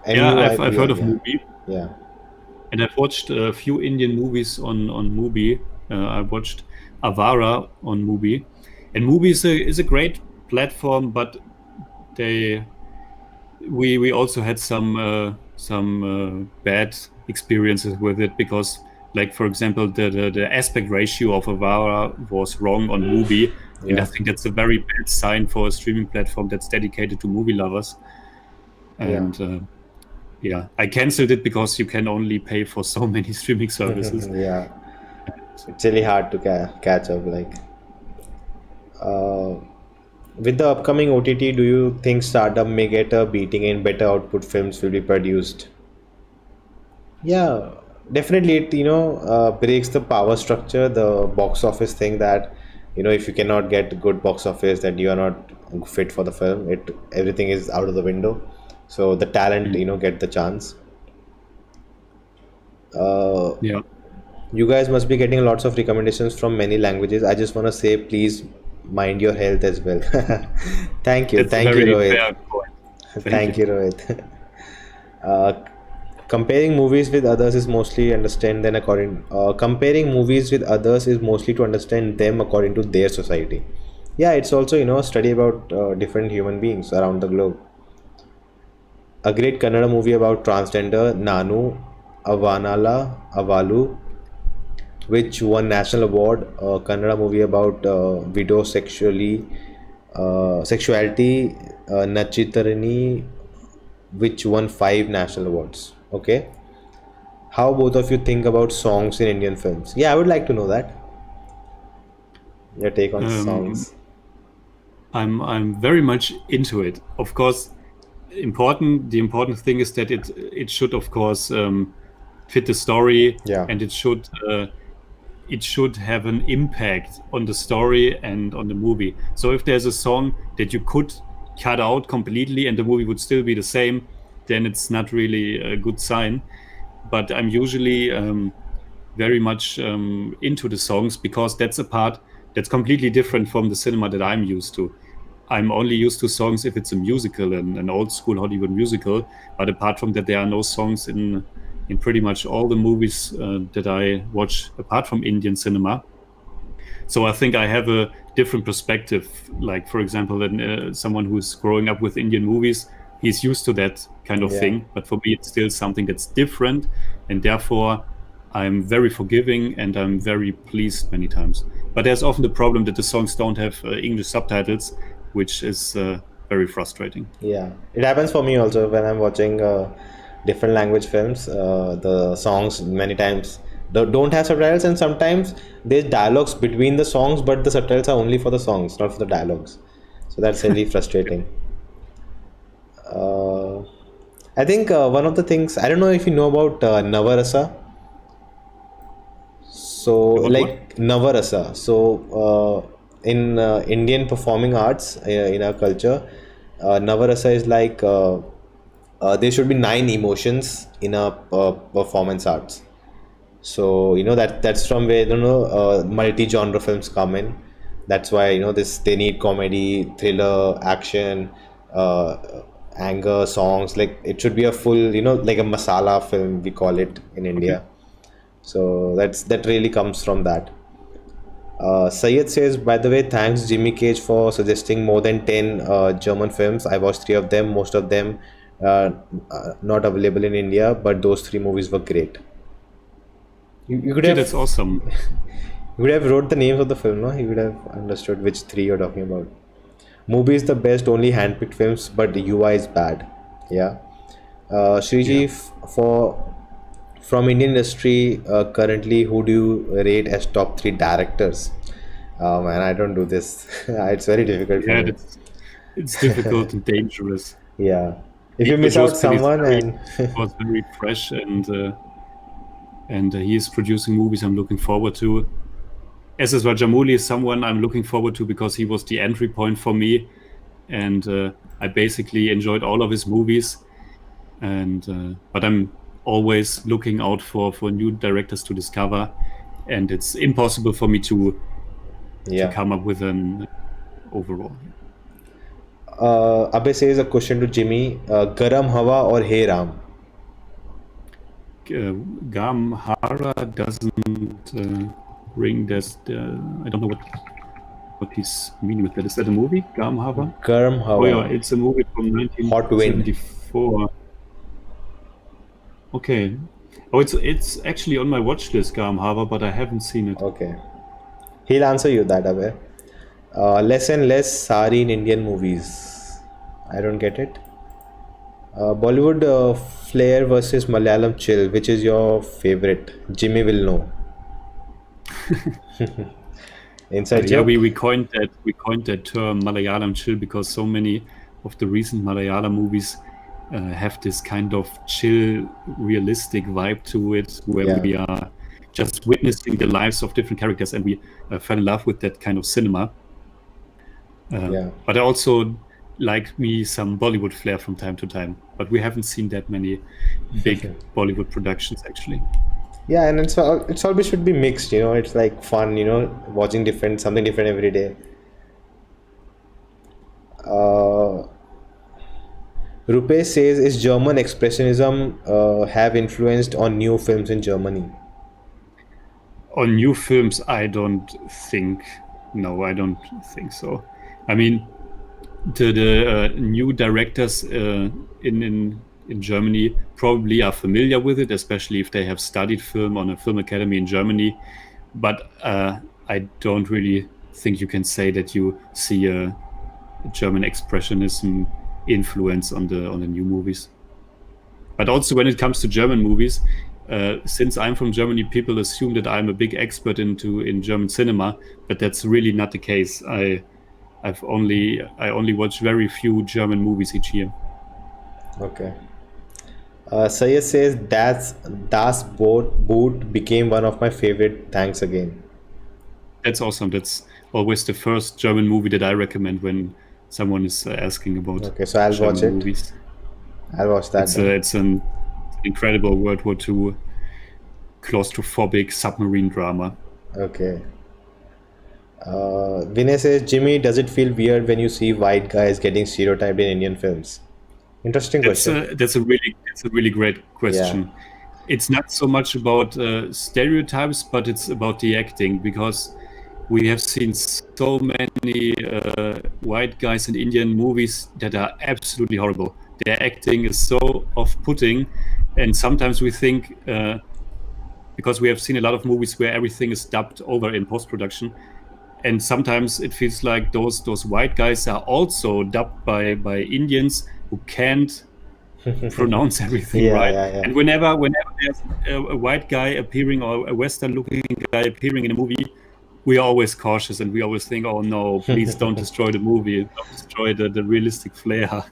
Yeah, I've heard of yeah. Mubi. Yeah. And I've watched a few Indian movies on Mubi. I watched Avara on Mubi, and Mubi is a great platform, but we also had some bad experiences with it, because, like, for example, the aspect ratio of Avara was wrong on Mubi, and I think that's a very bad sign for a streaming platform that's dedicated to movie lovers. And I canceled it because you can only pay for so many streaming services. Yeah, it's really hard to catch up. Like, with the upcoming OTT, do you think Stardom may get a beating and better output films will be produced? Yeah, definitely. It breaks the power structure, the box office thing, that if you cannot get good box office, that you are not fit for the film. Everything is out of the window. So the talent, get the chance. Yeah. You guys must be getting lots of recommendations from many languages. I just want to say, please mind your health as well. Thank you. That's a Thank you, very Rohit. fair point. Thank you, Rohit. Comparing movies with others is mostly comparing movies with others is mostly to understand them according to their society. Yeah, it's also a study about different human beings around the globe. A great Kannada movie about transgender, Nanu Avalu, which won national award. A Kannada movie about widow sexuality, Nachitarini, which won 5 national awards. Okay, how both of you think about songs in Indian films? Yeah, I would like to know that. Your take on songs. I'm very much into it. Of course, the important thing is that it should, of course, fit the story, and it should have an impact on the story and on the movie. So if there's a song that you could cut out completely and the movie would still be the same, then it's not really a good sign. But I'm usually very much into the songs, because that's a part that's completely different from the cinema that I'm used to. I'm only used to songs if it's a musical, an old school Hollywood musical. But apart from that, there are no songs in pretty much all the movies that I watch apart from Indian cinema. So I think I have a different perspective. Like, for example, someone who's growing up with Indian movies, he's used to that kind of thing. But for me, it's still something that's different. And therefore, I'm very forgiving and I'm very pleased many times. But there's often the problem that the songs don't have English subtitles, which is very frustrating. Yeah, it happens for me also when I'm watching different language films, the songs many times don't have subtitles, and sometimes there's dialogues between the songs, but the subtitles are only for the songs, not for the dialogues. So that's really frustrating. Uh, I think one of the things, I don't know if you know about Navarasa. So, About what? like Navarasa. So, in Indian performing arts, in our culture, Navarasa is like there should be 9 emotions in a performance arts. So that's from where multi-genre films come in. That's why this they need comedy, thriller, action, anger, songs. Like it should be a full like a masala film we call it in Okay. India. So that really comes from that. Syed says, by the way, thanks Jimmy Cage for suggesting more than 10 German films. I watched 3 of them. Most of them not available in India, but those 3 movies were great. You could Okay, have that's awesome. you would have wrote the names of the film, no? You would have understood which 3 you're talking about. Movie is the best, only handpicked films, but the UI is bad. Yeah. Shriji, Yeah. for from Indian industry, currently, who do you rate as top 3 directors? Man, I don't do this. It's very difficult for Yeah, me. it's difficult and dangerous. Yeah. If you Nico miss out Jospin is someone, and very fresh, and he is producing movies I'm looking forward to. SS Rajamouli is someone I'm looking forward to because he was the entry point for me, and I basically enjoyed all of his movies. And but I'm always looking out for new directors to discover, and it's impossible for me to yeah. come up with an overall. Abhay says a question to Jimmy: Garam Hawa or Hey Ram? Gamhara doesn't ring this. I don't know what he's meaning with that. Is that a movie? Gamhara? Garam Hawa. Oh yeah, it's a movie from Hot Wind. 1974. Okay. Oh, it's actually on my watch list, Gamhara, but I haven't seen it. Okay. He'll answer you that, Abhay. Less and less sari in Indian movies. I don't get it. Bollywood flair versus Malayalam chill. Which is your favorite? Jimmy will know. Inside Yeah, joke. we coined that term Malayalam chill because so many of the recent Malayalam movies have this kind of chill, realistic vibe to it, where Yeah. we are just witnessing the lives of different characters, and we fell in love with that kind of cinema. Yeah. But I also like me some Bollywood flair from time to time. But we haven't seen that many big Bollywood productions actually. Yeah, and it's always should be mixed. It's like fun. Watching something different every day. Rupesh says, is German expressionism have influenced on new films in Germany? On new films, I don't think. No, I don't think so. I mean, the new directors in Germany probably are familiar with it, especially if they have studied film on a film academy in Germany. But I don't really think you can say that you see a German expressionism influence on the new movies. But also when it comes to German movies, since I'm from Germany, people assume that I'm a big expert in German cinema, but that's really not the case. I only watch very few German movies each year. Okay. Sayed says Das Boot became one of my favorite. Thanks again. That's awesome. That's always the first German movie that I recommend when someone is asking about. Okay, so I'll German watch it. movies. I'll watch that. It's an incredible World War II claustrophobic submarine drama. Okay. Vinay says, Jimmy, does it feel weird when you see white guys getting stereotyped in Indian films? Interesting question. That's a really great question. It's not so much about stereotypes, but it's about the acting, because we have seen so many white guys in Indian movies that are absolutely horrible. Their acting is so off-putting, and sometimes we think, because we have seen a lot of movies where everything is dubbed over in post-production, and sometimes it feels like those white guys are also dubbed by Indians who can't pronounce everything Yeah, right. yeah, yeah. And whenever there's a white guy appearing or a Western-looking guy appearing in a movie, we are always cautious and we always think, oh no, please don't destroy the movie, don't destroy the realistic flair.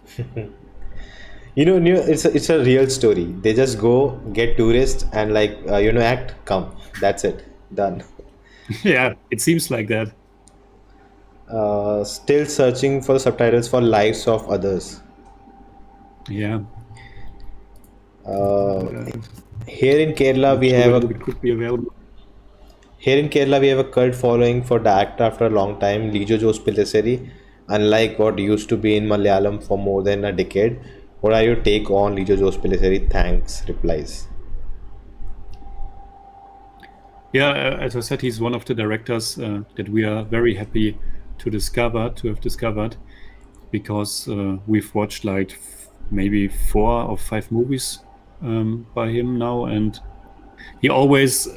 It's a real story. They just go get tourists and like act, come. That's it. Done. Yeah, it seems like that. Still searching for subtitles for lives of others. Yeah. Here in Kerala, Not we sure have when a it could be available. Here in Kerala, we have a cult following for the actor after a long time, Lijo Jeseri. Unlike what used to be in Malayalam for more than a decade, what are your take on Lijo Jeseri? Thanks, replies. Yeah, as I said, he's one of the directors that we are very happy to have discovered, because we've watched like maybe 4 or 5 movies by him now, and he always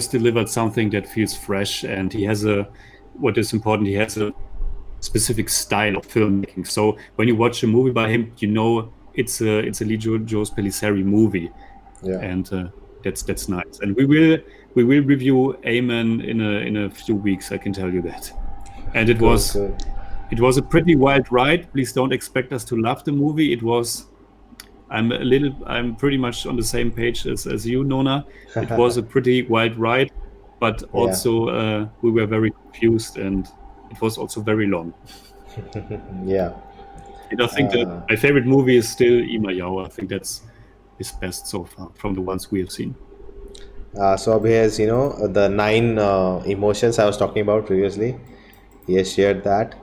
delivered something that feels fresh, and he has what is important, he has a specific style of filmmaking. So when you watch a movie by him, it's a Lijo Jeseri movie. Yeah. And that's nice. And we will review Amen in a few weeks, I can tell you that. And it was a pretty wild ride. Please don't expect us to love the movie. I'm pretty much on the same page as you, Nona. It was a pretty wild ride, but also we were very confused, and it was also very long. Yeah. And I think that my favorite movie is still Ima Yao. I think that's his best so far from the ones we have seen. So Abhi has, the 9 emotions I was talking about previously. He has shared that.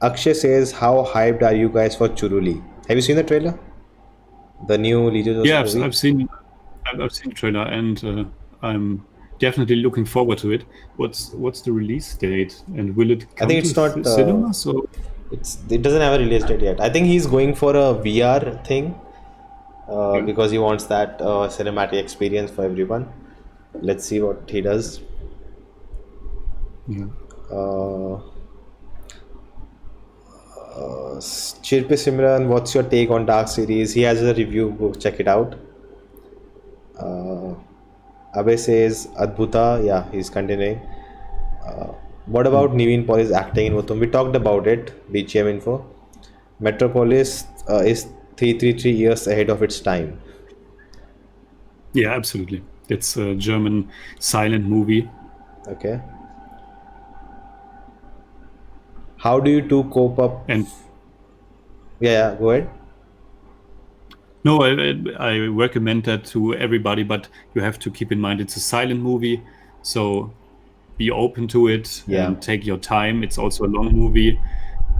Akshay says, how hyped are you guys for Churuli? Have you seen the trailer? The new Lijo Jeseri Yeah, movie? I've seen the trailer, and I'm definitely looking forward to it. What's the release date, and will it come think it's to not, cinemas? Or? It doesn't have a release date yet. I think he's going for a VR thing because he wants that cinematic experience for everyone. Let's see what he does. Yeah. Chirpe Simran, what's your take on Dark series? He has a review. Go check it out. Abe says Adbhuta. Yeah, he's continuing. What about Nivin Pauly's acting in Moothon? We talked about it. BGM info. Metropolis is 333 years ahead of its time. Yeah, absolutely. It's a German silent movie. Okay. How do you two cope up? And yeah, go ahead. no, I recommend that to everybody, but you have to keep in mind it's a silent movie, so be open to it and take your time. It's also a long movie,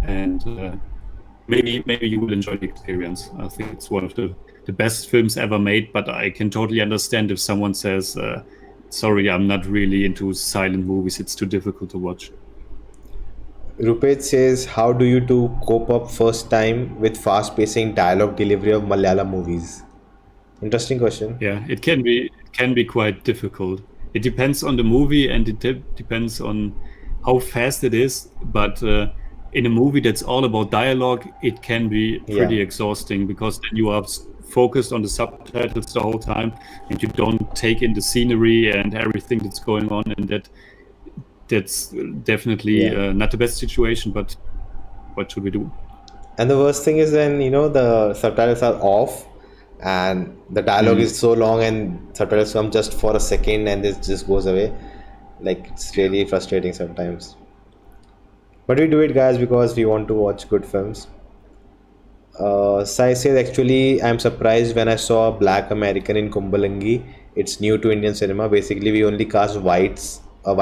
and maybe you will enjoy the experience. I think it's one of the best films ever made, but I can totally understand if someone says, sorry, I'm not really into silent movies, it's too difficult to watch. Rupet says, how do you two cope up first time with fast pacing dialogue delivery of Malayalam movies? Interesting question. Yeah, it can be quite difficult. It depends on the movie, and it depends on how fast it is, but in a movie that's all about dialogue, it can be pretty exhausting, because then you are focused on the subtitles the whole time and you don't take in the scenery and everything that's going on, and that's definitely not the best situation, but what should we do? And the worst thing is when the subtitles are off and the dialogue is so long and subtitles come just for a second and this just goes away. Like, it's really frustrating sometimes. But we do it, guys, because we want to watch good films. Sai says, actually, I'm surprised when I saw a black American in Kumbalangi. It's new to Indian cinema. Basically, we only cast whites of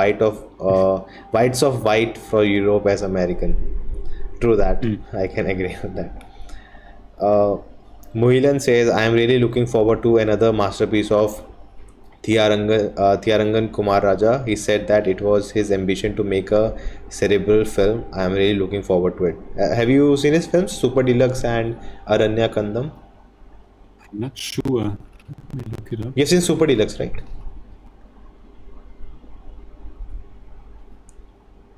white for Europe as American. True that. I can agree on that. Muhilan says, I am really looking forward to another masterpiece of Thiyarangan Kumar Raja. He said that it was his ambition to make a cerebral film. I am really looking forward to it. Have you seen his films, Super Deluxe and Aranya Kandam? I'm not sure. Let me look it up. You've seen Super Deluxe, right?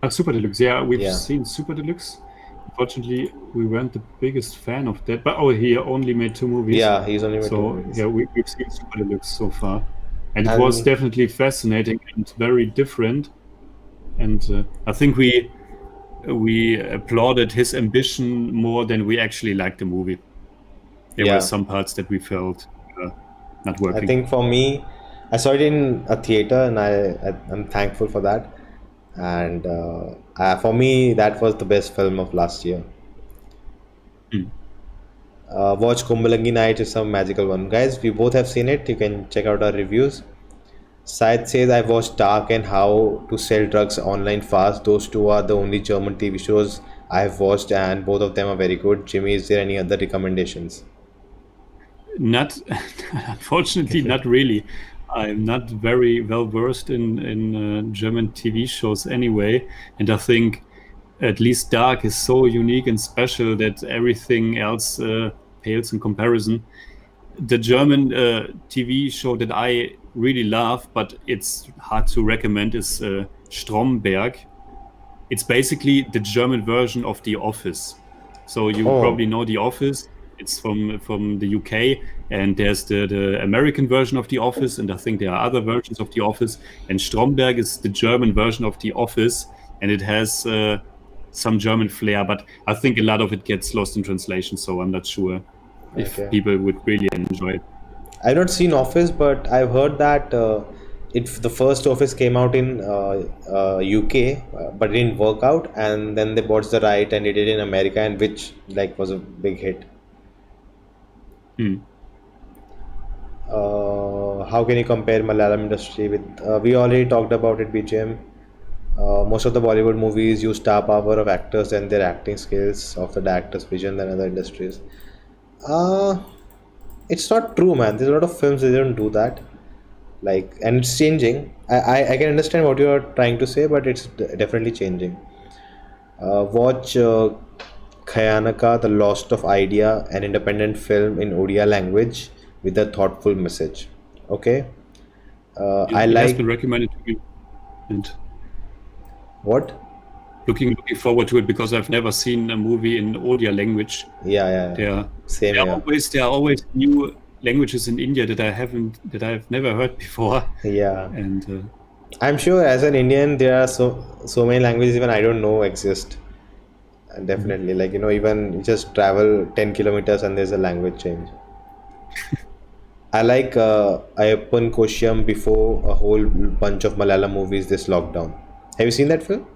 Super Deluxe, yeah, we've seen Super Deluxe. unfortunately, we weren't the biggest fan of that. But he only made 2 movies. Yeah, he's only made 2 So movies. yeah, we've seen Super Deluxe so far, and it And was definitely fascinating and very different. And I think we applauded his ambition more than we actually liked the movie. There Yeah. were some parts that we felt not working. I think for me, I saw it in a theater, and I'm thankful for that. And for me, that was the best film of last year. Watch Kumbalangi Night, is some magical one, guys. We both have seen it. You can check out our reviews. Syed says I've watched Dark and How to Sell Drugs Online Fast. Those two are the only German TV shows I've watched, and both of them are very good. Jimmy, is there any other recommendations? Not, unfortunately, not really. I'm not very well versed in German TV shows anyway, and I think at least Dark is so unique and special that everything else pales in comparison. The German TV show that I really love, but it's hard to recommend, is Stromberg. It's basically the German version of The Office. So you probably know The Office. It's from the UK, and there's the American version of The Office, and I think there are other versions of The Office. And Stromberg is the German version of The Office, and it has some German flair, but I think a lot of it gets lost in translation, so I'm not sure if people would really enjoy it. I've not seen Office, but I've heard that the first Office came out in UK, but it didn't work out, and then they bought the right and it did in America, and which was a big hit. How can you compare Malayalam industry with? We already talked about it, BGM. Most of the Bollywood movies use star power of actors and their acting skills of the director's vision than other industries. It's not true, man. There's a lot of films that don't do that. And it's changing. I can understand what you are trying to say, but it's definitely changing. Watch Khayanaka, The Lost of Idea, an independent film in Odia language with a thoughtful message. Okay. It has been recommended to me. And what? Looking forward to it, because I've never seen a movie in Odia language. Yeah. There are always new languages in India that I've never heard before. Yeah. And I'm sure as an Indian there are so many languages even I don't know exist. And definitely, even you just travel 10 kilometers and there's a language change. I like Ayyappan Koshiyam before a whole bunch of Malayalam movies this lockdown. Have you seen that film?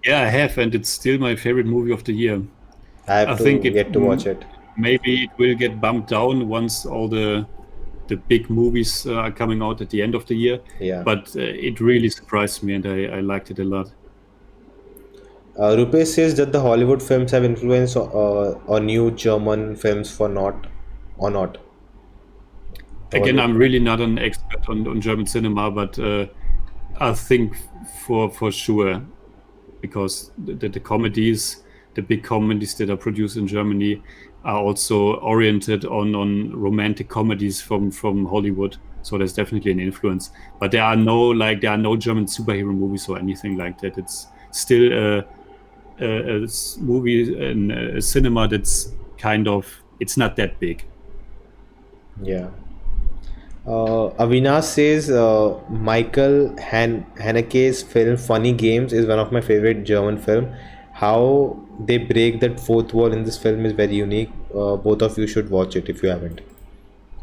Yeah, I have, and it's still my favorite movie of the year. I think get to watch it. Maybe it will get bumped down once all the big movies are coming out at the end of the year. Yeah. But it really surprised me, and I liked it a lot. Rupesh says that the Hollywood films have influence on new German films or not. Again, I'm really not an expert on German cinema, but I think for sure, because the comedies, the big comedies that are produced in Germany, are also oriented on romantic comedies from Hollywood. So there's definitely an influence. But there are no German superhero movies or anything like that. It's still a movie and a cinema that's it's not that big. Yeah. Avinash says Michael Haneke's film Funny Games is one of my favorite German film. How they break that fourth wall in this film is very unique. Both of you should watch it if you haven't.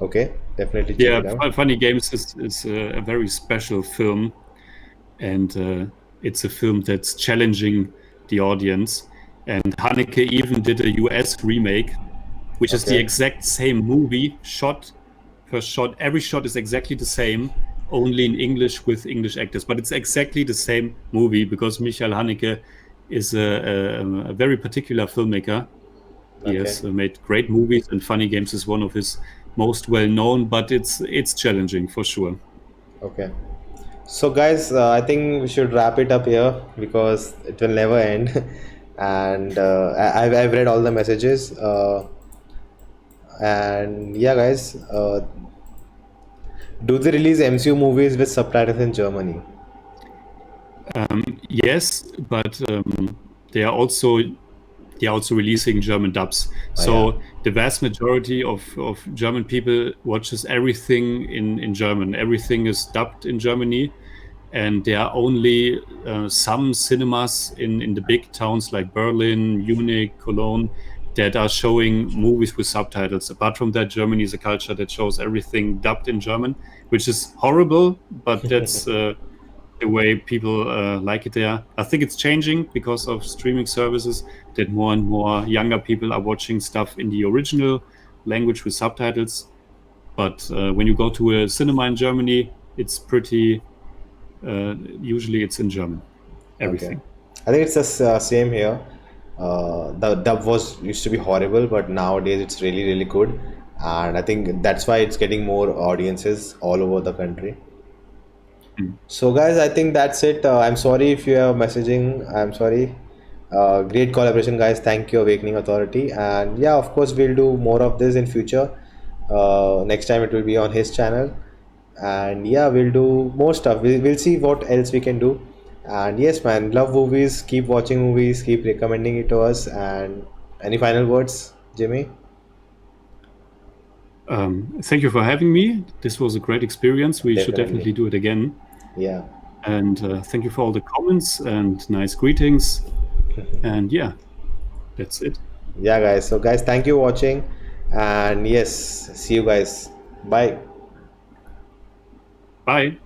Okay, definitely check it out. Funny Games is a very special film, and it's a film that's challenging the audience. And Haneke even did a US remake, which is the exact same movie, shot per shot. Every shot is exactly the same, only in English with English actors. But it's exactly the same movie because Michael Haneke is a very particular filmmaker. He has made great movies, and Funny Games is one of his most well-known, but it's challenging for sure. Okay. So guys, I think we should wrap it up here because it will never end. And I've read all the messages. And yeah, guys, do they release MCU movies with subtitles in Germany? Yes, but they are also they're also releasing German dubs. So the vast majority of German people watches everything in German. Everything is dubbed in Germany. And there are only some cinemas in the big towns like Berlin, Munich, Cologne that are showing movies with subtitles. Apart from that, Germany is a culture that shows everything dubbed in German, which is horrible, but that's the way people like it there. I think it's changing because of streaming services, that more and more younger people are watching stuff in the original language with subtitles. But when you go to a cinema in Germany, it's pretty... usually it's in German, everything. Okay. I think it's the same here. The dub used to be horrible, but nowadays it's really really good, and I think that's why it's getting more audiences all over the country. So guys, I think that's it. I'm sorry if you are messaging. I'm sorry. Great collaboration, guys. Thank you, Awakening Authority. And yeah, of course, we'll do more of this in future. Next time it will be on his channel. And yeah, we'll do more stuff. We'll see what else we can do. And yes, man, love movies. Keep watching movies. Keep recommending it to us. And any final words, Jimmy? Thank you for having me. This was a great experience. We should Definitely. definitely do it again. Yeah. And thank you for all the comments and nice greetings. And yeah, that's it. Yeah, guys. So, guys, thank you for watching. And yes, see you guys. Bye. Bye.